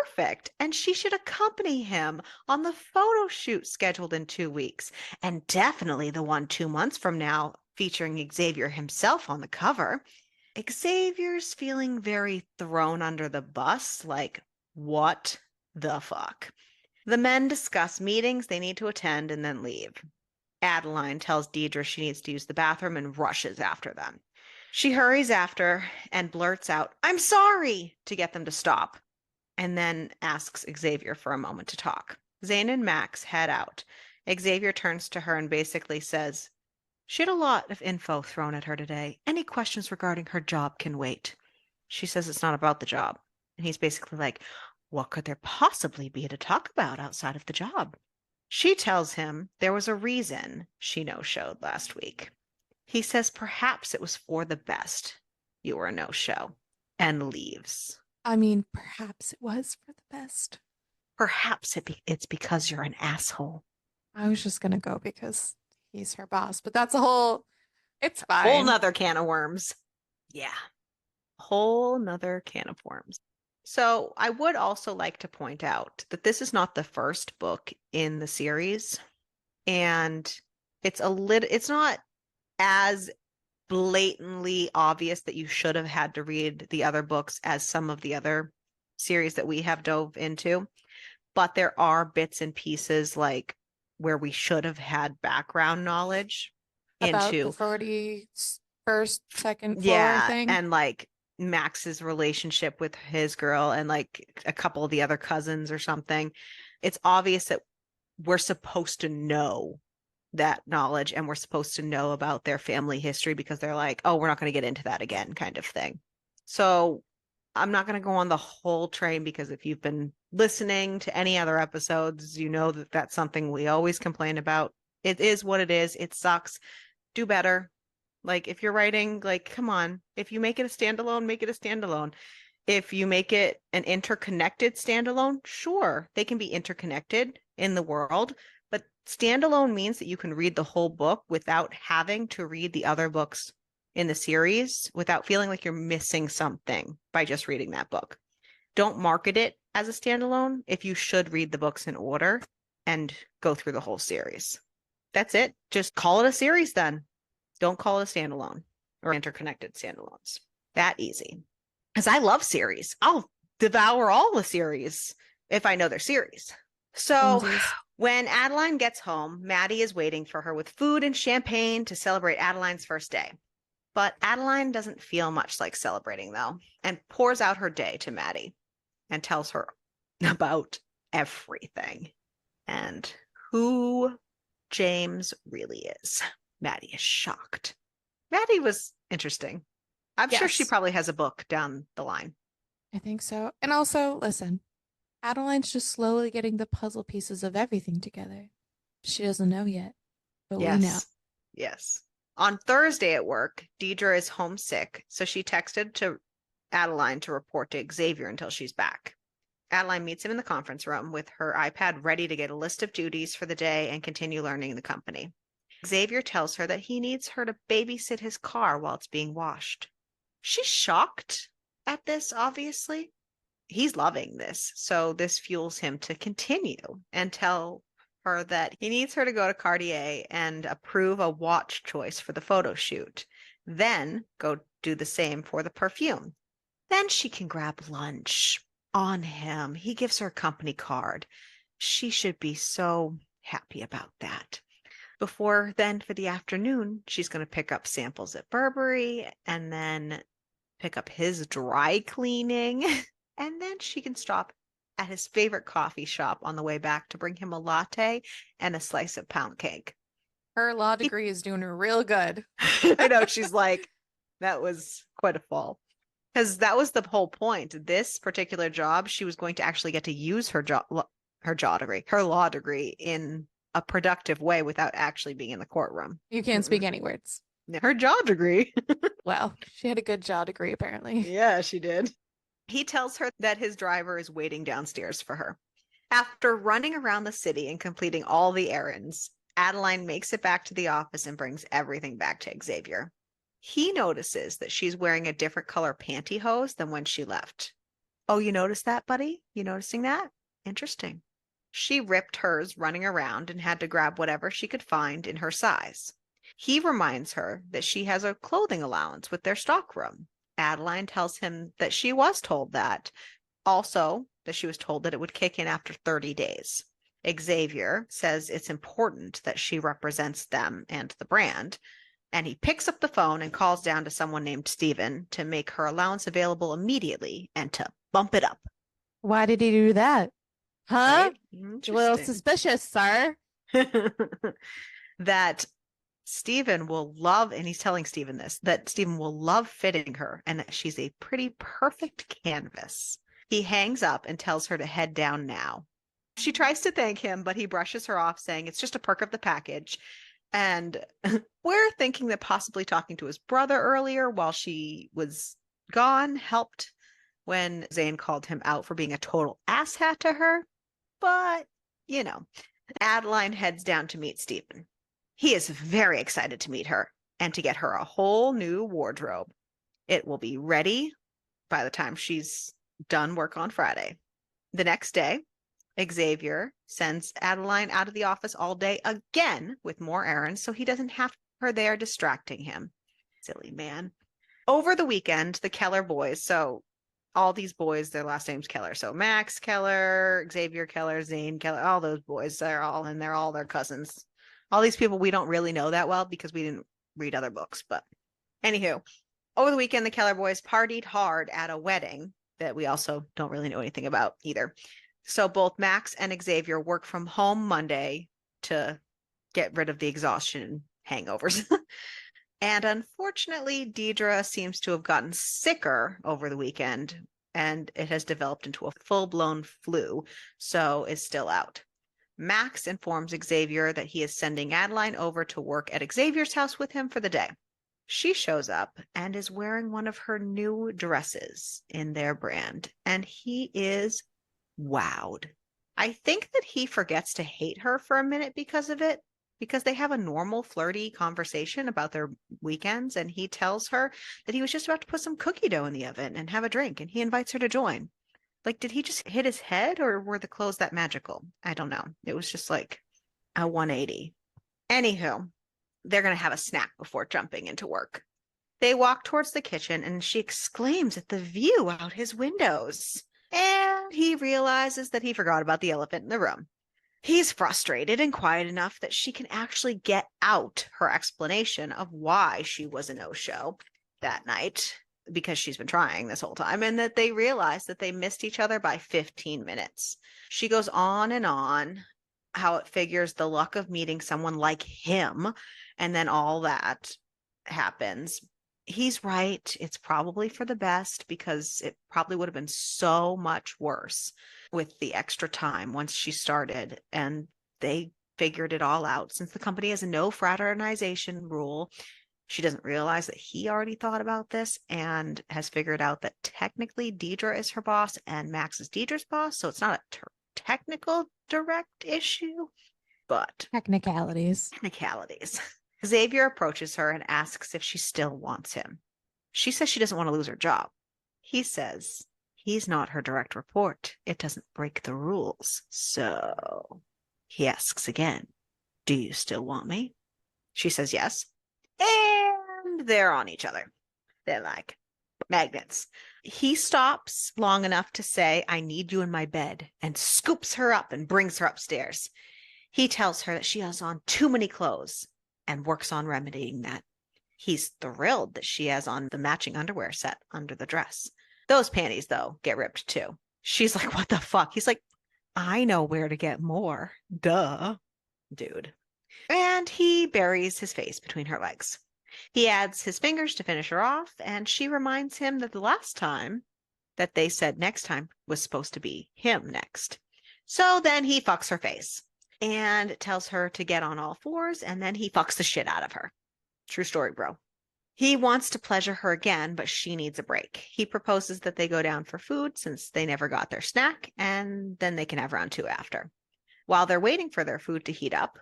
perfect, and she should accompany him on the photo shoot scheduled in 2 weeks, and definitely the one 2 months from now featuring Xavier himself on the cover. Xavier's feeling very thrown under the bus, like, what the fuck? The men discuss meetings they need to attend and then leave. Adeline tells Deidre she needs to use the bathroom and rushes after them. She hurries after and blurts out, I'm sorry, to get them to stop, and then asks Xavier for a moment to talk. Zane and Max head out. Xavier turns to her and basically says, she had a lot of info thrown at her today. Any questions regarding her job can wait. She says it's not about the job. And he's basically like, what could there possibly be to talk about outside of the job? She tells him there was a reason she no-showed last week. He says perhaps it was for the best you were a no-show, and leaves. I mean, perhaps it was for the best. Perhaps it's because you're an asshole. I was just gonna go because he's her boss, but that's it's Whole fine. nother can of worms. Yeah. Whole nother can of worms. So I would also like to point out that this is not the first book in the series, and it's not as blatantly obvious that you should have had to read the other books as some of the other series that we have dove into, but there are bits and pieces like where we should have had background knowledge About the into 41st, second floor yeah, thing. and like Max's relationship with his girl and like a couple of the other cousins or something. It's obvious that we're supposed to know that knowledge and we're supposed to know about their family history because they're like, oh, we're not going to get into that again, kind of thing. So I'm not going to go on the whole train because if you've been listening to any other episodes, you know that that's something we always complain about. It is what it is. It sucks. Do better. Like if you're writing, like, come on, if you make it a standalone, make it a standalone. If you make it an interconnected standalone, sure, they can be interconnected in the world, but standalone means that you can read the whole book without having to read the other books in the series without feeling like you're missing something by just reading that book. Don't market it as a standalone if you should read the books in order and go through the whole series. That's it. Just call it a series then. Don't call it a standalone or interconnected standalones. That easy. Because I love series. I'll devour all the series if I know they're series. So Twinsies. when Adeline gets home, Maddie is waiting for her with food and champagne to celebrate Adeline's first day. But Adeline doesn't feel much like celebrating, though, and pours out her day to Maddie and tells her about everything and who James really is. Maddie is shocked. Maddie was interesting. I'm sure she Yes, probably has a book down the line. I think so. And also, listen, Adeline's just slowly getting the puzzle pieces of everything together. She doesn't know yet, but we know. Yes. Yes. On Thursday at work, Deidre is homesick, so she texted to Adeline to report to Xavier until she's back. Adeline meets him in the conference room with her iPad ready to get a list of duties for the day and continue learning the company. Xavier tells her that he needs her to babysit his car while it's being washed. She's shocked at this, obviously. He's loving this, so this fuels him to continue and tell her that he needs her to go to Cartier and approve a watch choice for the photo shoot. Then go do the same for the perfume. Then she can grab lunch on him. He gives her a company card. She should be so happy about that. Before then, for the afternoon, she's going to pick up samples at Burberry and then pick up his dry cleaning. And then she can stop at his favorite coffee shop on the way back to bring him a latte and a slice of pound cake. Her law degree is doing her real good. I know, she's like, that was quite a fall. Because that was the whole point. This particular job, she was going to actually get to use her law degree in a productive way without actually being in the courtroom. You can't speak any words. Her jaw degree. Well, she had a good jaw degree, apparently. Yeah, she did. He tells her that his driver is waiting downstairs for her. After running around the city and completing all the errands, Adeline makes it back to the office and brings everything back to Xavier. He notices that she's wearing a different color pantyhose than when she left. Oh, you noticed that, buddy? You noticing that? Interesting. She ripped hers running around and had to grab whatever she could find in her size. He reminds her that she has a clothing allowance with their stockroom. Adeline tells him that she was told that. Also, that she was told that it would kick in after 30 days. Xavier says it's important that she represents them and the brand, and he picks up the phone and calls down to someone named Stephen to make her allowance available immediately and to bump it up. Why did he do that? Huh? Right? A little suspicious, sir. That Stephen will love, and he's telling Stephen this, that Stephen will love fitting her and that she's a pretty perfect canvas. He hangs up and tells her to head down now. She tries to thank him, but he brushes her off, saying it's just a perk of the package. And we're thinking that possibly talking to his brother earlier while she was gone helped when Zane called him out for being a total asshat to her. But, Adeline heads down to meet Stephen. He is very excited to meet her and to get her a whole new wardrobe. It will be ready by the time she's done work on Friday. The next day, Xavier sends Adeline out of the office all day again with more errands so he doesn't have her there distracting him. Silly man. Over the weekend, the Keller boys, so all these boys, their last name's Keller. So Max Keller, Xavier Keller, Zane Keller, all those boys, they're all their cousins. All these people we don't really know that well because we didn't read other books. But anywho, over the weekend, the Keller boys partied hard at a wedding that we also don't really know anything about either. So both Max and Xavier work from home Monday to get rid of the exhaustion and hangovers. And unfortunately, Deidre seems to have gotten sicker over the weekend, and it has developed into a full-blown flu, so is still out. Max informs Xavier that he is sending Adeline over to work at Xavier's house with him for the day. She shows up and is wearing one of her new dresses in their brand, and he is wowed. I think that he forgets to hate her for a minute because of it, because they have a normal flirty conversation about their weekends, and he tells her that he was just about to put some cookie dough in the oven and have a drink, and he invites her to join. Like, did he just hit his head, or were the clothes that magical? I don't know. It was just like a 180. Anywho, they're going to have a snack before jumping into work. They walk towards the kitchen, and she exclaims at the view out his windows. And he realizes that he forgot about the elephant in the room. He's frustrated and quiet enough that she can actually get out her explanation of why she was a no-show that night, because she's been trying this whole time, and that they realized that they missed each other by 15 minutes. She goes on and on how it figures the luck of meeting someone like him, and then all that happens. He's right. It's probably for the best because it probably would have been so much worse with the extra time once she started, and they figured it all out. Since the company has a no fraternization rule, she doesn't realize that he already thought about this and has figured out that technically Deidre is her boss and Max is Deidre's boss. So it's not a technical direct issue, but Technicalities. Xavier approaches her and asks if she still wants him. She says she doesn't want to lose her job. He says he's not her direct report. It doesn't break the rules. So he asks again, do you still want me? She says yes. And they're on each other. They're like magnets. He stops long enough to say, I need you in my bed, and scoops her up and brings her upstairs. He tells her that she has on too many clothes and works on remedying that. He's thrilled that she has on the matching underwear set under the dress. Those panties, though, get ripped too. She's like, what the fuck? He's like, I know where to get more. Duh. Dude. And he buries his face between her legs. He adds his fingers to finish her off, and she reminds him that the last time that they said next time was supposed to be him next. So then he fucks her face and tells her to get on all fours, and then he fucks the shit out of her. True story, bro. He wants to pleasure her again, but she needs a break. He proposes that they go down for food since they never got their snack, and then they can have round two after. While they're waiting for their food to heat up,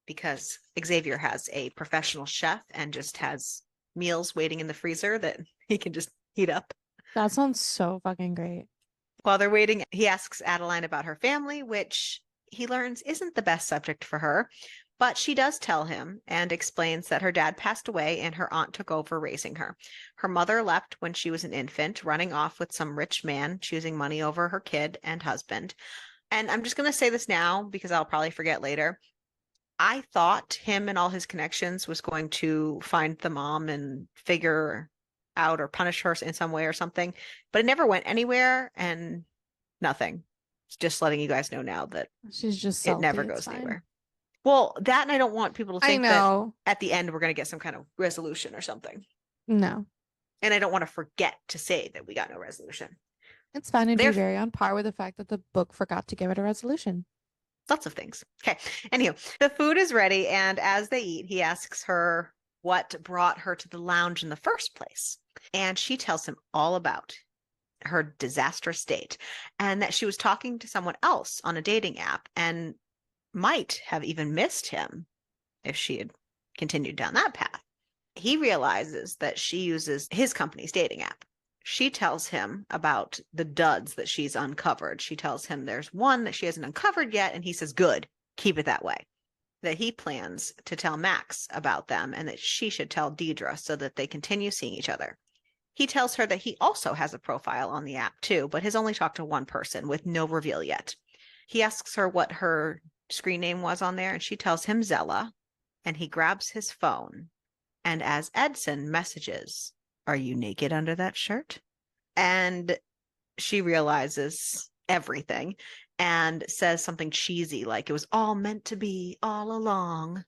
because Xavier has a professional chef and just has meals waiting in the freezer that he can just heat up. That sounds so fucking great. While they're waiting, he asks Adeline about her family, which he learns isn't the best subject for her, but she does tell him and explains that her dad passed away and her aunt took over raising her. Her mother left when she was an infant, running off with some rich man, choosing money over her kid and husband. And I'm just going to say this now because I'll probably forget later. I thought him and all his connections was going to find the mom and figure out or punish her in some way or something, but it never went anywhere and nothing. Just letting you guys know now that She's just it never salty. It's goes fine. anywhere. Well, that, and I don't want people to I think that know. at the end we're going to get some kind of resolution or something. No. And I don't want to forget to say that we got no resolution. It's fine. It'd be They're very on par with the fact that the book forgot to give it a resolution. lots of things. Okay. Anywho, the food is ready, and as they eat, he asks her what brought her to the lounge in the first place. And she tells him all about her disastrous date and that she was talking to someone else on a dating app and might have even missed him if she had continued down that path. He realizes that she uses his company's dating app. She tells him about the duds that she's uncovered. She tells him there's one that she hasn't uncovered yet, and he says, good, keep it that way. That he plans to tell Max about them and that she should tell Deidre so that they continue seeing each other. He tells her that he also has a profile on the app too, but has only talked to one person with no reveal yet. He asks her what her screen name was on there, and she tells him Zella, and he grabs his phone. And as Edson messages, "Are you naked under that shirt?" And she realizes everything and says something cheesy like it was all meant to be all along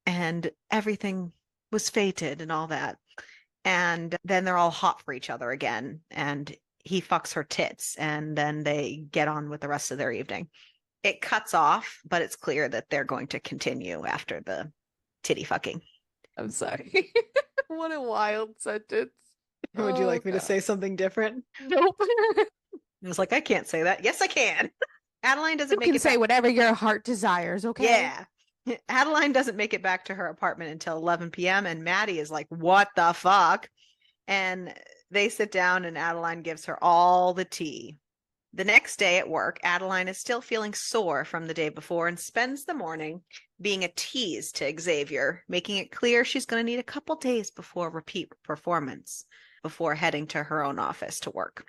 and everything was fated and all that. And then they're all hot for each other again, and he fucks her tits, and then they get on with the rest of their evening. It cuts off, but it's clear that they're going to continue after the titty fucking. I'm sorry. What a wild sentence. Would you Oh, like me to God. say something different? Nope. I was like, I can't say that. Yes, I can. Adeline doesn't You make can it say back. whatever your heart desires, okay? Yeah. Adeline doesn't make it back to her apartment until 11 p.m. and Maddie is like, what the fuck? And they sit down and Adeline gives her all the tea. The next day at work, Adeline is still feeling sore from the day before and spends the morning being a tease to Xavier, making it clear she's going to need a couple days before repeat performance, before heading to her own office to work.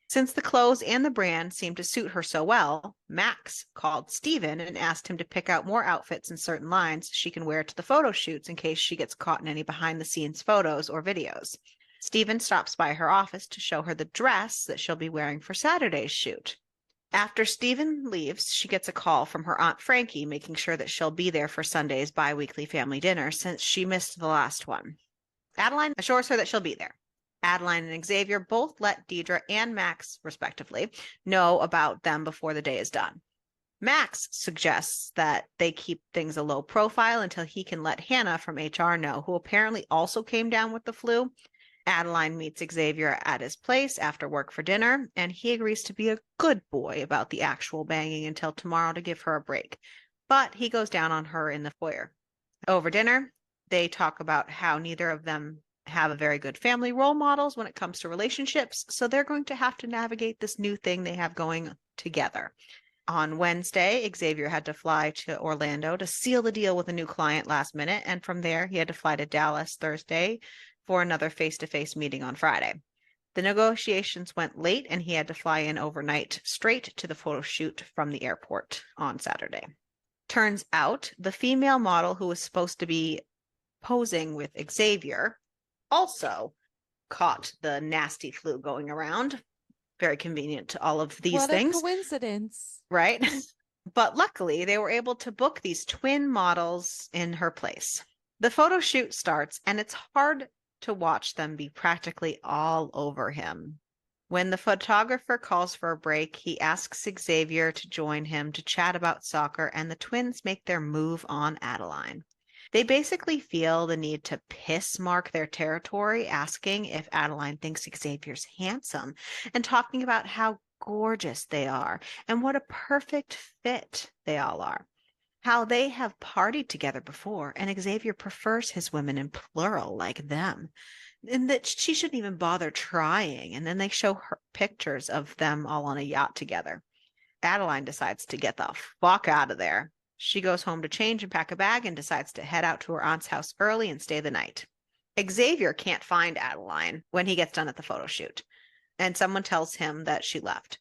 Since the clothes and the brand seemed to suit her so well, Max called Steven and asked him to pick out more outfits in certain lines she can wear to the photo shoots in case she gets caught in any behind-the-scenes photos or videos. Steven stops by her office to show her the dress that she'll be wearing for Saturday's shoot. After Steven leaves, she gets a call from her Aunt Frankie, making sure that she'll be there for Sunday's bi-weekly family dinner since she missed the last one. Adeline assures her that she'll be there. Adeline and Xavier both let Deidre and Max, respectively, know about them before the day is done. Max suggests that they keep things a low profile until he can let Hannah from HR know, who apparently also came down with the flu. Adeline meets Xavier at his place after work for dinner, and he agrees to be a good boy about the actual banging until tomorrow to give her a break. But he goes down on her in the foyer. Over dinner, they talk about how neither of them have very good family role models when it comes to relationships, so they're going to have to navigate this new thing they have going together. On Wednesday, Xavier had to fly to Orlando to seal the deal with a new client last minute, and from there, he had to fly to Dallas Thursday for another face-to-face meeting on Friday. The negotiations went late, and he had to fly in overnight straight to the photo shoot from the airport on Saturday. Turns out the female model who was supposed to be posing with Xavier also caught the nasty flu going around. Very convenient to all of these What things. a coincidence. Right? But luckily, they were able to book these twin models in her place. The photo shoot starts, and it's hard to watch them be practically all over him. When the photographer calls for a break, he asks Xavier to join him to chat about soccer, and the twins make their move on Adeline. They basically feel the need to piss mark their territory, asking if Adeline thinks Xavier's handsome and talking about how gorgeous they are and what a perfect fit they all are. How they have partied together before, and Xavier prefers his women in plural like them, and that she shouldn't even bother trying. And then they show her pictures of them all on a yacht together. Adeline decides to get the fuck out of there. She goes home to change and pack a bag and decides to head out to her aunt's house early and stay the night. Xavier can't find Adeline when he gets done at the photo shoot, and someone tells him that she left.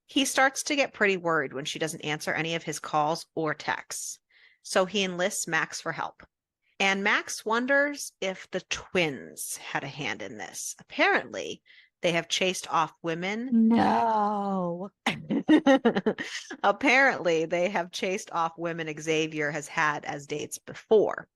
He starts to get pretty worried when she doesn't answer any of his calls or texts. So he enlists Max for help. And Max wonders if the twins had a hand in this. Apparently, they have chased off women. No. Apparently, they have chased off women Xavier has had as dates before.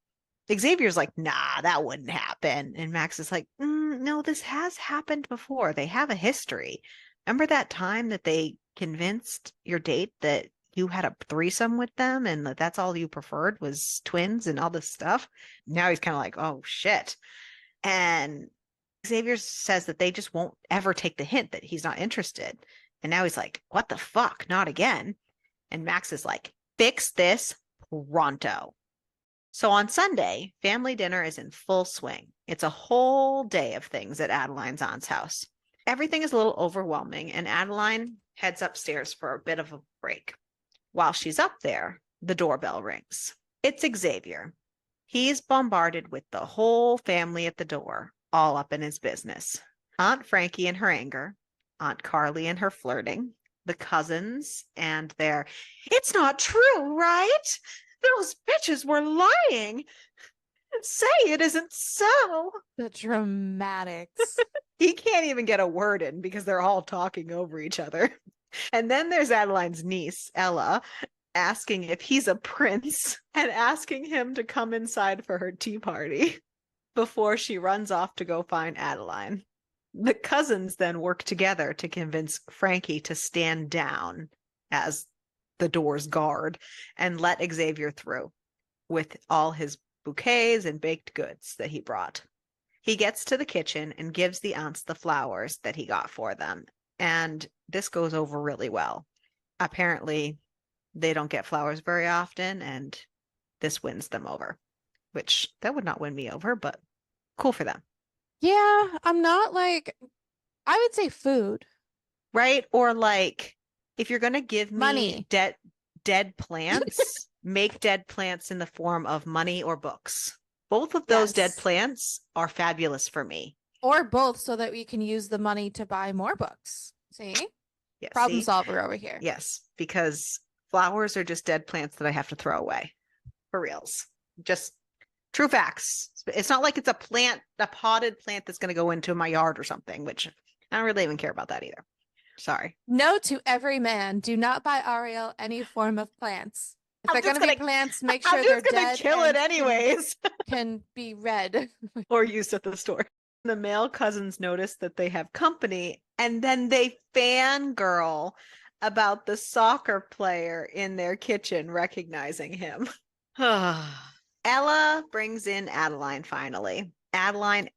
Xavier's like, nah, that wouldn't happen. And Max is like, no, this has happened before. They have a history. Remember that time that they convinced your date that you had a threesome with them and that that's all you preferred was twins and all this stuff? Now he's kind of like, oh, shit. And Xavier says that they just won't ever take the hint that he's not interested. And now he's like, what the fuck? Not again. And Max is like, fix this pronto. So on Sunday, family dinner is in full swing. It's a whole day of things at Adeline's aunt's house. Everything is a little overwhelming, and Adeline heads upstairs for a bit of a break. While she's up there, the doorbell rings. It's Xavier. He's bombarded with the whole family at the door, all up in his business. Aunt Frankie and her anger, Aunt Carly and her flirting, the cousins and their, it's not true, right? Those bitches were lying. Say it isn't so. The dramatics. He can't even get a word in because they're all talking over each other. And then there's Adeline's niece, Ella, asking if he's a prince and asking him to come inside for her tea party before she runs off to go find Adeline. The cousins then work together to convince Frankie to stand down as the door's guard and let Xavier through with all his bouquets and baked goods that he brought. He gets to the kitchen and gives the aunts the flowers that he got for them. And this goes over really well. Apparently, they don't get flowers very often, and this wins them over, which that would not win me over, but cool for them. Yeah, I'm not like, I would say food. Right? Or like, if you're going to give me Money. dead plants, make dead plants in the form of money or books. Both of those dead Yes. plants are fabulous for me. Or both so that we can use the money to buy more books. See? Yeah, Problem see? solver over here. Yes, because flowers are just dead plants that I have to throw away. For reals. Just true facts. It's not like it's a plant, a potted plant that's going to go into my yard or something, which I don't really even care about that either. Sorry. No to every man. Do not buy Ariel any form of plants. If they're going to be plants, make sure they're dead. I'm just going to kill it anyways. Can be red. Or used at the store. The male cousins notice that they have company, and then they fangirl about the soccer player in their kitchen recognizing him. Ella brings in Adeline finally. Adeline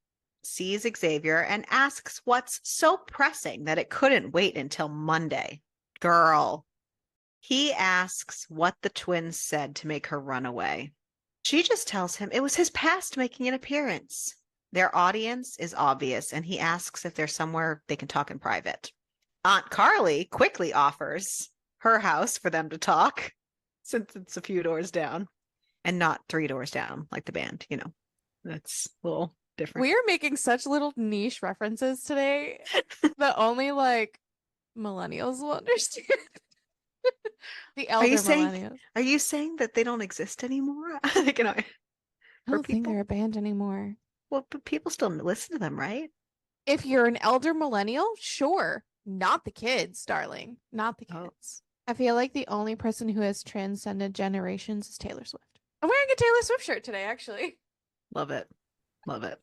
sees Xavier and asks what's so pressing that it couldn't wait until Monday. Girl. He asks what the twins said to make her run away. She just tells him it was his past making an appearance. Their audience is obvious, and he asks if there's somewhere they can talk in private. Aunt Carly quickly offers her house for them to talk, since it's a few doors down, and not 3 doors down, like the band, you know. That's a little different. We're making such little niche references today that only like millennials will understand. The elder millennials. Are you saying that they don't exist anymore? I don't think they're a band anymore. Well, but people still listen to them, right? If you're an elder millennial, sure. Not the kids, darling. Not the kids. I feel like the only person who has transcended generations is Taylor Swift. I'm wearing a Taylor Swift shirt today, actually. Love it. Love it.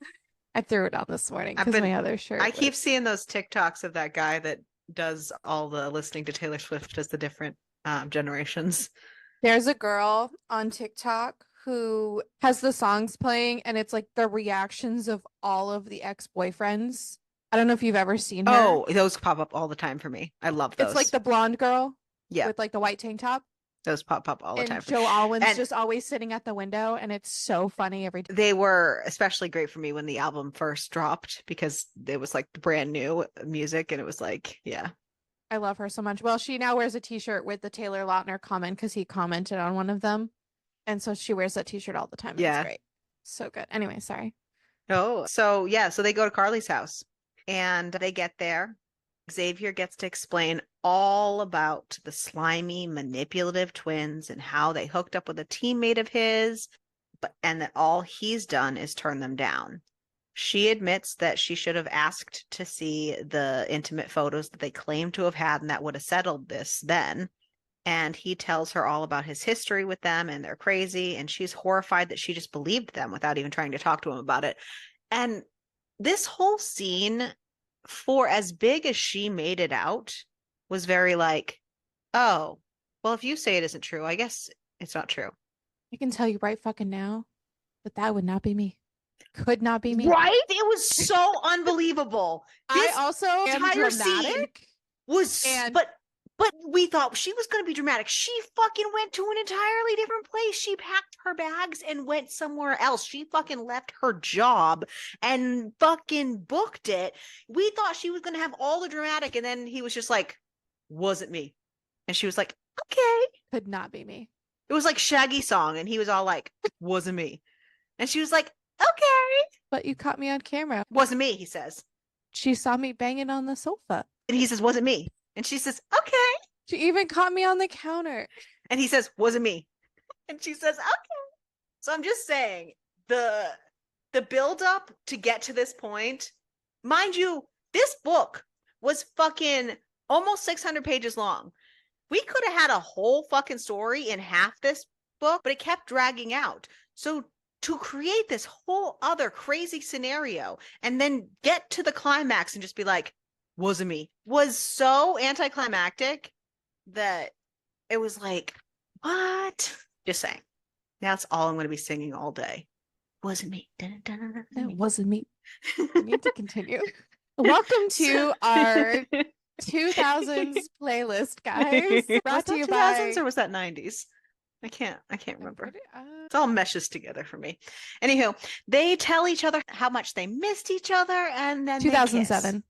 I threw it on this morning I've because been my other shirt I keep was. seeing those TikToks of that guy that does all the listening to Taylor Swift as the different generations. There's a girl on TikTok who has the songs playing, and it's like the reactions of all of the ex-boyfriends. I don't know if you've ever seen her. Oh, those pop up all the time for me. I love It's like those. the blonde girl Yeah, with like the white tank top, those pop up all the and time for Joe Alwyn's and just always sitting at the window, and it's so funny every time. they were especially great for me when the album first dropped because it was like brand new music and it was like, yeah. I love her so much. Well, she now wears a t-shirt with the Taylor Lautner comment because he commented on one of them. And so she wears that t-shirt all the time, and it's Yeah. great. So good. Anyway, sorry. Oh, so yeah, so they go to Carly's house and they get there. Xavier gets to explain all about the slimy, manipulative twins and how they hooked up with a teammate of his, but and that all he's done is turn them down. She admits that she should have asked to see the intimate photos that they claim to have had, and that would have settled this then. And he tells her all about his history with them and they're crazy. And she's horrified that she just believed them without even trying to talk to him about it. And this whole scene, for as big as she made it out, was very like, oh, well, if you say it isn't true, I guess it's not true. I can tell you right fucking now that that would not be me. Could not be me. Right? It was so unbelievable. I This also am entire scene dramatic, was, and but we thought she was going to be dramatic. She fucking went to an entirely different place. She packed her bags and went somewhere else. She fucking left her job and fucking booked it. We thought she was going to have all the dramatic, and then he was just like, wasn't me. And she was like, okay. could not be me. It was like Shaggy song, and he was all like, wasn't me. And she was like, okay. But you caught me on camera. Wasn't me, he says. She saw me banging on the sofa. And he says, wasn't me. And she says, okay. She even caught me on the counter. And he says, wasn't me. And she says, okay. So I'm just saying, the build up to get to this point, mind you, this book was fucking almost 600 pages long. We could have had a whole fucking story in half this book, but it kept dragging out. So to create this whole other crazy scenario and then get to the climax and just be like, wasn't me, was so anticlimactic that it was like, what? Just saying. That's all I'm going to be singing all day. Wasn't me. That wasn't me. We need to continue. Welcome to our 2000s playlist, guys. Brought to you by 2000s or was that 90s? I can't remember. It all meshes together for me. Anywho, they tell each other how much they missed each other and then 2007.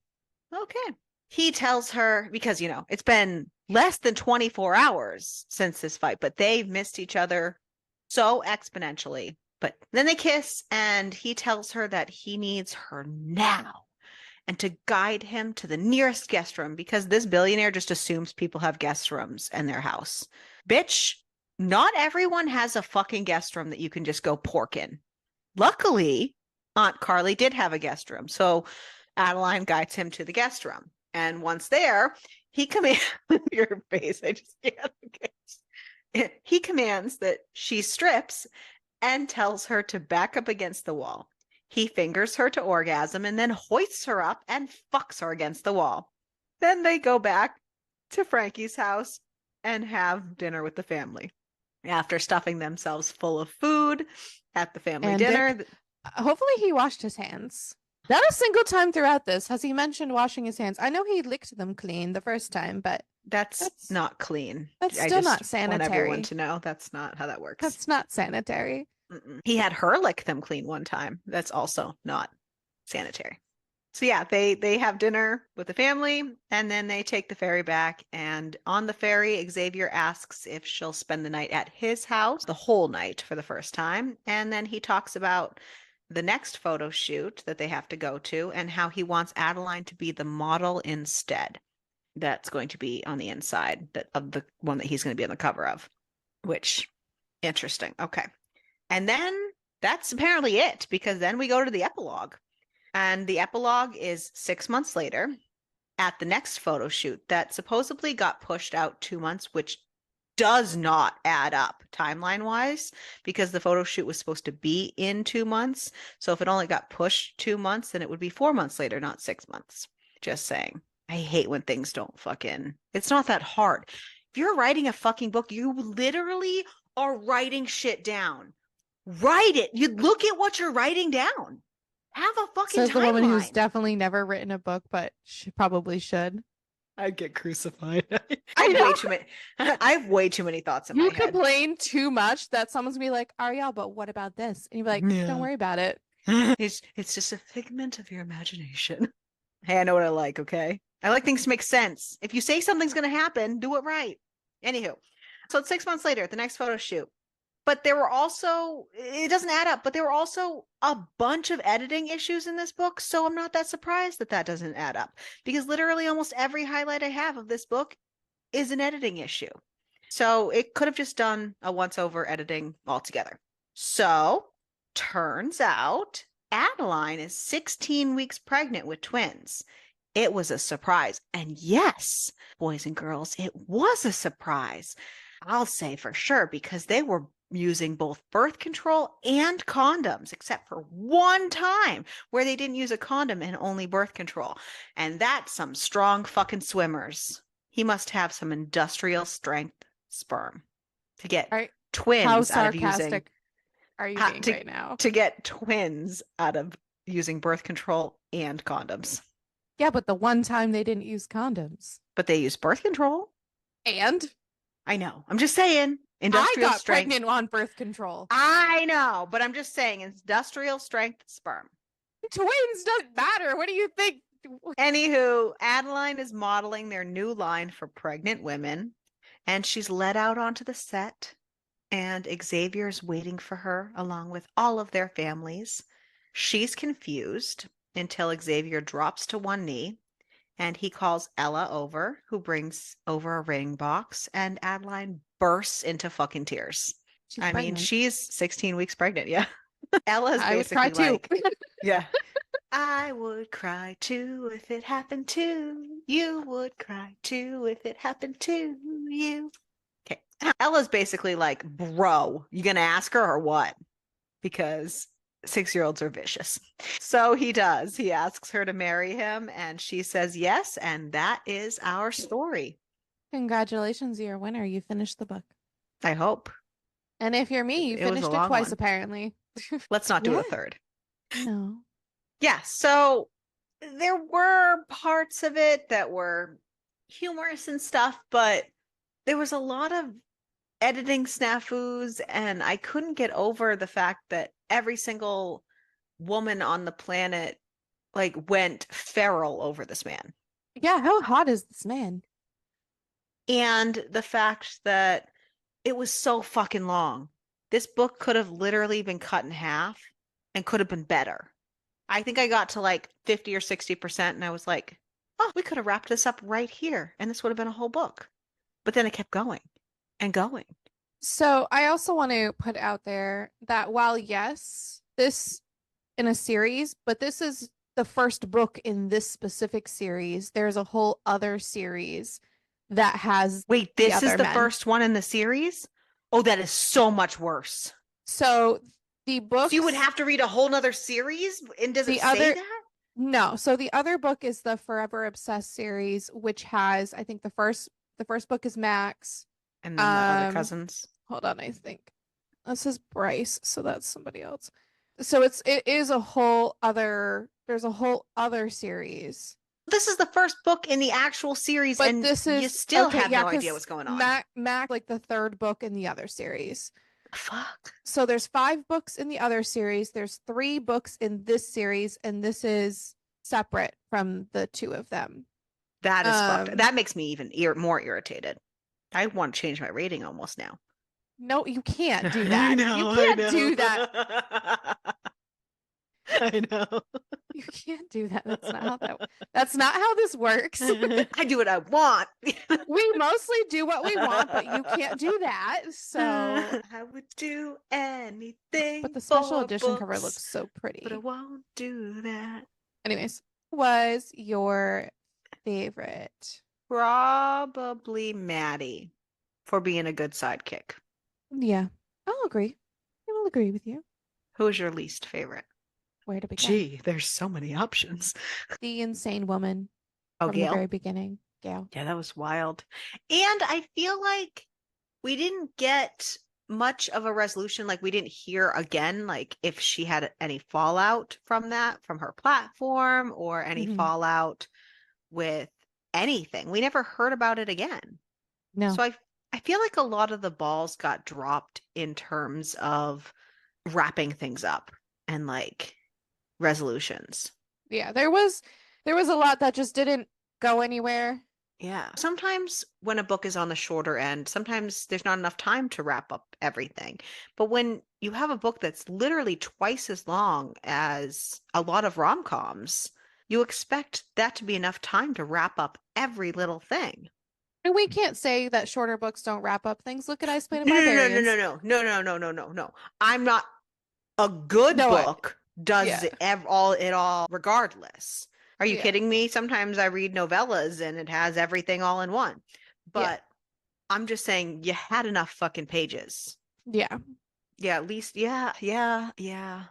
Okay. He tells her, because, it's been less than 24 hours since this fight, but they've missed each other so exponentially. But then they kiss, and he tells her that he needs her now and to guide him to the nearest guest room because this billionaire just assumes people have guest rooms in their house. Bitch, not everyone has a fucking guest room that you can just go pork in. Luckily, Aunt Carly did have a guest room. So Adeline guides him to the guest room. And once there, he commands your face. I just can't. Okay. He commands that she strips and tells her to back up against the wall. He fingers her to orgasm and then hoists her up and fucks her against the wall. Then they go back to Frankie's house and have dinner with the family. After stuffing themselves full of food at the family And dinner. Hopefully he washed his hands. Not a single time throughout this has he mentioned washing his hands. I know he licked them clean the first time, but that's not clean. That's I still just not sanitary. want everyone to know that's not how that works. That's not sanitary. He had her lick them clean one time. That's also not sanitary. So yeah, they have dinner with the family and then they take the ferry back. And on the ferry, Xavier asks if she'll spend the night at his house, the whole night for the first time. And then he talks about the next photo shoot that they have to go to and how he wants Adeline to be the model instead. That's going to be on the inside of the one that he's going to be on the cover of, which interesting. Okay. And then that's apparently it because then we go to the epilogue. And the epilogue is 6 months later at the next photo shoot that supposedly got pushed out 2 months, which does not add up timeline wise because the photo shoot was supposed to be in 2 months. So if it only got pushed 2 months, then it would be 4 months later, not 6 months. Just saying. I hate when things don't fucking, it's not that hard. If you're writing a fucking book, you literally are writing shit down. Write it. You look at what you're writing down. Have a fucking Says the woman who's timeline. definitely never written a book, but she probably should. I'd get crucified. I I have know. way too many. I have way too many thoughts in my You head. complain too much that someone's gonna be like, Ariel, but what about this? And you're like, Yeah. don't worry about it. It's just a figment of your imagination. Hey, I know what I like, okay? I like things to make sense. If you say something's going to happen, do it right. Anywho, so it's 6 months later at the next photo shoot. But there were also, it doesn't add up, but there were also a bunch of editing issues in this book. So I'm not that surprised that that doesn't add up because literally almost every highlight I have of this book is an editing issue. So it could have just done a once over editing altogether. So turns out Adeline is 16 weeks pregnant with twins. It was a surprise. And yes, boys and girls, it was a surprise. I'll say for sure because they were using both birth control and condoms, except for one time where they didn't use a condom and only birth control. And that's some strong fucking swimmers. He must have some industrial strength sperm to get twins How out of using. sarcastic are you being right now? To get twins out of using birth control and condoms. Yeah, but the one time they didn't use condoms. But they used birth control. And? I know. I'm just saying. Industrial I got strength. pregnant on birth control. I know, but I'm just saying industrial strength sperm. Twins doesn't matter. What do you think? Anywho, Adeline is modeling their new line for pregnant women, and she's led out onto the set, and Xavier's waiting for her along with all of their families. She's confused until Xavier drops to one knee, and he calls Ella over, who brings over a ring box, and Adeline bursts into fucking tears. She's pregnant. She's 16 weeks pregnant. Yeah. Ella's I would basically cry like, too. yeah. I would cry too if it happened to you. Would cry too if it happened to you. Okay. Ella's basically like, bro, you gonna ask her or what? Because 6-year-olds are vicious. So he does. He asks her to marry him, and she says yes, and that is our story. Congratulations, you're a winner. You finished the book. I hope. And if you're me, you finished it twice, one. apparently. Let's not do a third. No. Yeah, so there were parts of it that were humorous and stuff, but there was a lot of editing snafus, and I couldn't get over the fact that every single woman on the planet like went feral over this man. Yeah, how hot is this man? And the fact that it was so fucking long. This book could have literally been cut in half and could have been better. I think I got to like 50 or 60% and I was like, oh, we could have wrapped this up right here and this would have been a whole book. But then it kept going and going. So I also want to put out there that while yes, this in a series, but this is the first book in this specific series. There's a whole other series that has Wait, this is the first one in the series? Oh, that is so much worse. So the book. So you would have to read a whole nother series? And does it say that? No. So the other book is the Forever Obsessed series, which has, I think the first book is Max. And then the other cousins. Hold on, I think. This is Bryce, so that's somebody else. So it is a whole other, there's a whole other series. This is the first book in the actual series, but and you still have no idea what's going on. Mac, like the third book in the other series. Fuck. So there's 5 books in the other series. There's 3 books in this series, and this is separate from the 2 of them. That is fucked. That makes me even more irritated. I want to change my rating almost now. No, you can't do that. You can't do that. I know. You can't do that. That's not how this works. I do what I want. We mostly do what we want, but you can't do that. So I would do anything. But the special edition cover looks so pretty. But I won't do that. Anyways, was your favorite? Probably Maddie. for being a good sidekick. Yeah, I'll agree. I will agree with you. Who's your least favorite? Where to begin? Gee, there's so many options. The insane woman Oh, from the Gail? very beginning, Gail. Yeah, that was wild. And I feel like we didn't get much of a resolution. Like we didn't hear again, like if she had any fallout from that, from her platform, or any Hmm. fallout with anything. We never heard about it again. No. So I feel like a lot of the balls got dropped in terms of wrapping things up and like resolutions. Yeah, there was a lot that just didn't go anywhere. Yeah. Sometimes when a book is on the shorter end, sometimes there's not enough time to wrap up everything. But when you have a book that's literally twice as long as a lot of rom-coms, you expect that to be enough time to wrap up every little thing. And we can't say that shorter books don't wrap up things. Look at Ice Planet No, no, no, no, no, Barbarians. no, no, no, no, no, no, no. I'm not a good No, book does yeah, it all regardless. Are you yeah, kidding me? Sometimes I read novellas and it has everything all in one. yeah, But I'm just saying you had enough fucking pages. yeah. Yeah, at least yeah, yeah, yeah.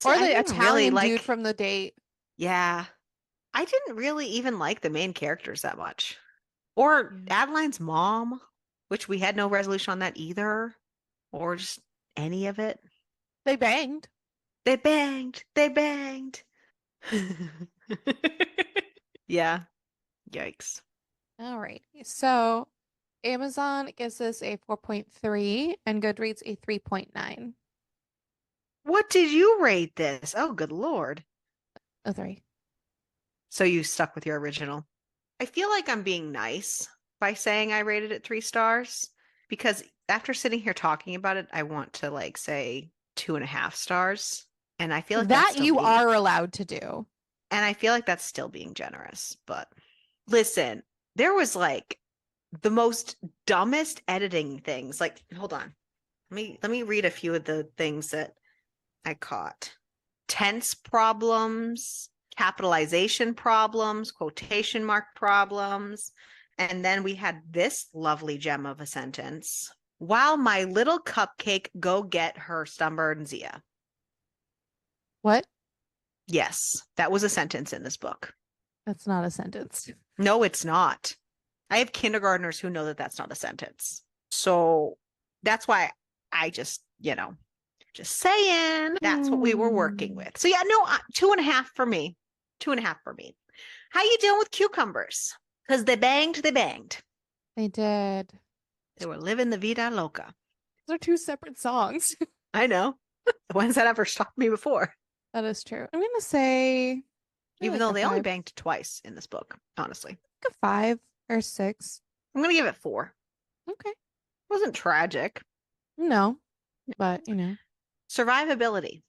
See, Or I the didn't really Italian dude like from The Date. yeah. I didn't really even like the main characters that much. Or Yeah. Adeline's mom, which we had no resolution on that either, or just any of it. They banged. They banged. They banged. Yeah. Yikes. All right. So Amazon gives this a 4.3 and Goodreads a 3.9. What did you rate this? Oh, good Lord. A 3. So you stuck with your original. I feel like I'm being nice by saying I rated it 3 stars because after sitting here talking about it, I want to like say 2.5 stars. And I feel like that's That still you being, are allowed to do. and I feel like that's still being generous. But listen, there was like the most dumbest editing things. Like, hold on. Let me read a few of the things that I caught. Tense problems, capitalization problems, quotation mark problems. And then we had this lovely gem of a sentence. While my little cupcake go get her stubborn Zia. What? Yes, that was a sentence in this book. That's not a sentence. No, it's not. I have kindergartners who know that that's not a sentence. So that's why I just saying that's what we were working Hmm. with. So yeah, no, 2.5 for me. 2.5 for me. How you doing with cucumbers? Because they banged, they banged. They did. They were living the vida loca. Those are two separate songs. I know. When's that ever stopped me before? That is true. I'm gonna say maybe Even like though a they only five, banged twice in this book, honestly. like a 5 or 6. I'm gonna give it 4. Okay. It wasn't tragic. No, but Survivability.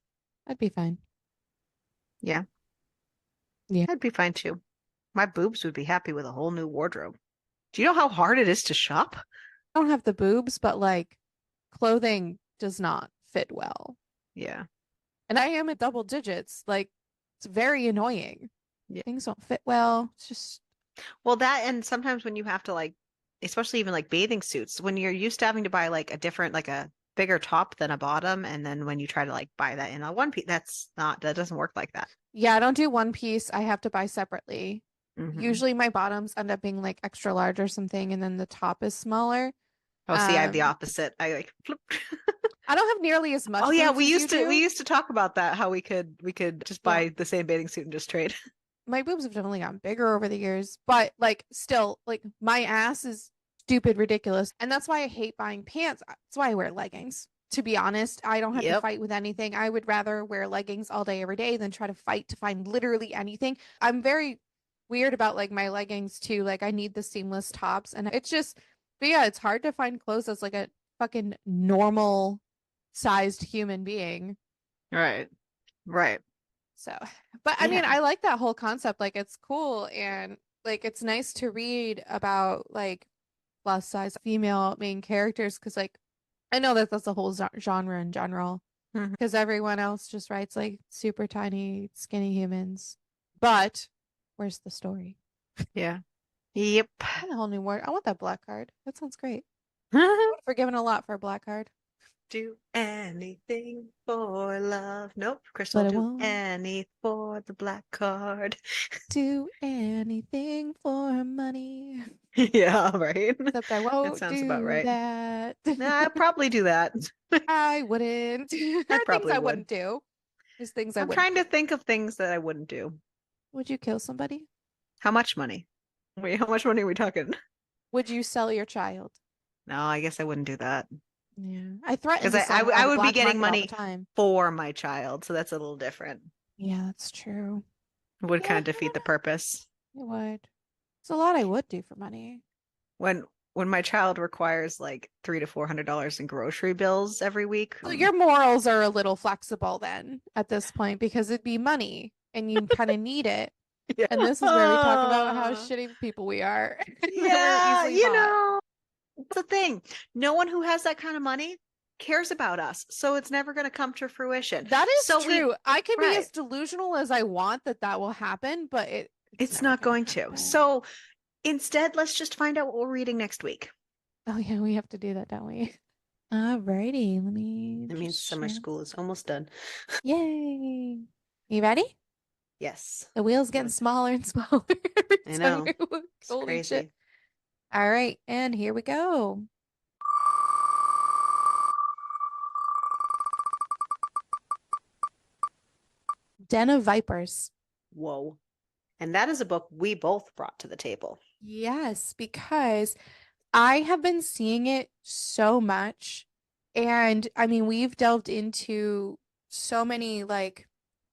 I'd be fine. Yeah, Yeah. I'd be fine too. My boobs would be happy with a whole new wardrobe. Do you know how hard it is to shop? I don't have the boobs, but like clothing does not fit well. Yeah. And I am at double digits. Like it's very annoying. Yeah. Things don't fit well. It's just Well, that and sometimes when you have to like, especially even like bathing suits, when you're used to having to buy like a different, like a bigger top than a bottom, and then when you try to like buy that in a one piece, that doesn't work like that. yeah, I don't do one piece. I have to buy separately. Hmm. Usually my bottoms end up being like extra large or something, and then the top is smaller. Oh, see, I have the Um, opposite. I like flip. I don't have nearly as Oh much yeah, boobs we as you used to we do. used to talk about that, how we could just Yeah, buy the same bathing suit and just trade. my boobs have definitely gotten bigger over the years, but like still, like my ass is stupid ridiculous. And that's why I hate buying pants. That's why I wear leggings. To be honest, I don't have to Yep. fight with anything. I would rather wear leggings all day, every day than try to fight to find literally anything. I'm very weird about like my leggings too. Like I need the seamless tops and it's just, but yeah, it's hard to find clothes that's like a fucking normal sized human being. Right. Right. So, but I mean, Yeah. I like that whole concept. Like, it's cool and like it's nice to read about like plus size female main characters because, like, I know that that's a whole genre in general Mhm. because everyone else just writes like super tiny, skinny humans. But where's the story? Yeah. Yep. I want a whole new word. I want that black card. That sounds great. Forgiven a lot for a black card. Do anything for love. Nope. Crystal, But I do won't any for the black card. do anything for money. Yeah, right. Except I That won't sounds about do right. that. Nah, I'd probably do that. I wouldn't. There I are things probably I would. wouldn't do. There's things I I'm wouldn't trying to do. think of things that I wouldn't do. Would you kill somebody? How much money? Wait, how much money are we talking? Would you sell your child? No, I guess I wouldn't do that. Yeah. I threaten Because to sell her I on the would be black getting market all the money time. for my child, so that's a little different. Yeah, that's true. It would kind Yeah, of defeat the purpose. it would. It's a lot I would do for money. When my child requires like $300 to $400 in grocery bills every week, So your morals are a little flexible then at this point because it'd be money and you kind of need it. yeah. And this is where we talk about how shitty people we are and that we're Yeah, easily bought. that's the thing. No one who has that kind of money cares about us, so it's never going to come to fruition. That is So we, true. I can be right, as delusional as I want that that will happen, but it's it's never not gonna going to. happen. So instead, let's just find out what we're reading next week. Oh yeah, we have to do that, don't we? Alrighty, let me It means just summer share. school is almost done. Yay! You ready? Yes. The wheel's getting Good. smaller and smaller every I time know. we look. It's Holy shit. crazy. All right, and here we go. Den of Vipers. Whoa. And that is a book we both brought to the table. Yes, because I have been seeing it so much. And I mean, we've delved into so many, like,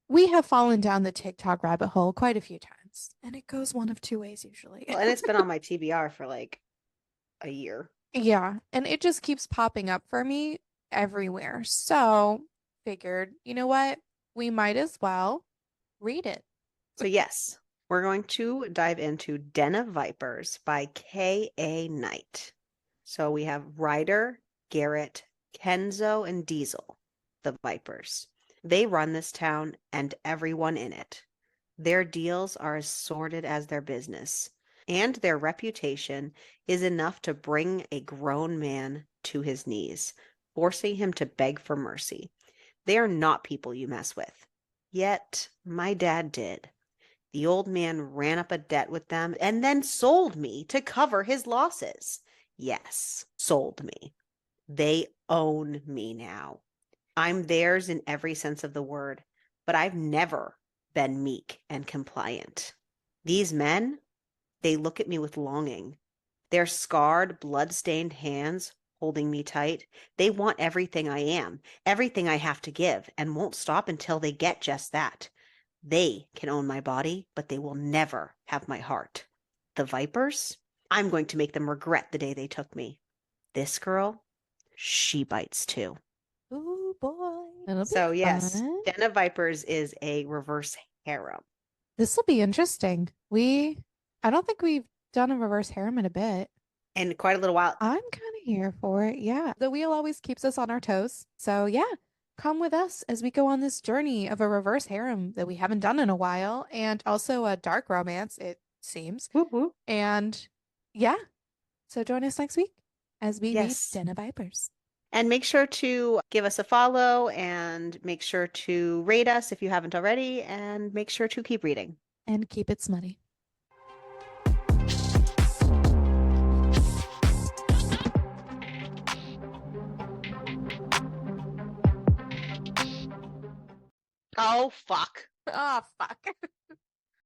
we have fallen down the TikTok rabbit hole quite a few times. And it goes one of two ways usually. Well, and it's been on my TBR for like a year. Yeah, and it just keeps popping up for me everywhere. So, figured, you know what? We might as well read it. So, yes, we're going to dive into Den of Vipers by K.A. Knight. So, we have Ryder, Garrett, Kenzo, and Diesel, the Vipers. They run this town and everyone in it. Their deals are as sordid as their business, and their reputation is enough to bring a grown man to his knees, forcing him to beg for mercy. They are not people you mess with. Yet, my dad did. The old man ran up a debt with them and then sold me to cover his losses. Yes, sold me. They own me now. I'm theirs in every sense of the word, but I've never been meek and compliant. These men, they look at me with longing. Their scarred, blood-stained hands holding me tight. They want everything I am, everything I have to give, and won't stop until they get just that. They can own my body, but they will never have my heart. The Vipers, I'm going to make them regret the day they took me. This girl, she bites too. Oh boy. It'll be So yes, fun. Den of Vipers is a reverse harem. This will be interesting. I don't think we've done a reverse harem in a bit. In quite a little while. I'm kind of here for it. Yeah. The wheel always keeps us on our toes. So, yeah, come with us as we go on this journey of a reverse harem that we haven't done in a while and also a dark romance, it seems. Whoop, whoop. And yeah, so join us next week as we read Yes. Den of Vipers. And make sure to give us a follow and make sure to rate us if you haven't already, and make sure to keep reading. And keep it smutty. Oh, fuck. Oh, fuck.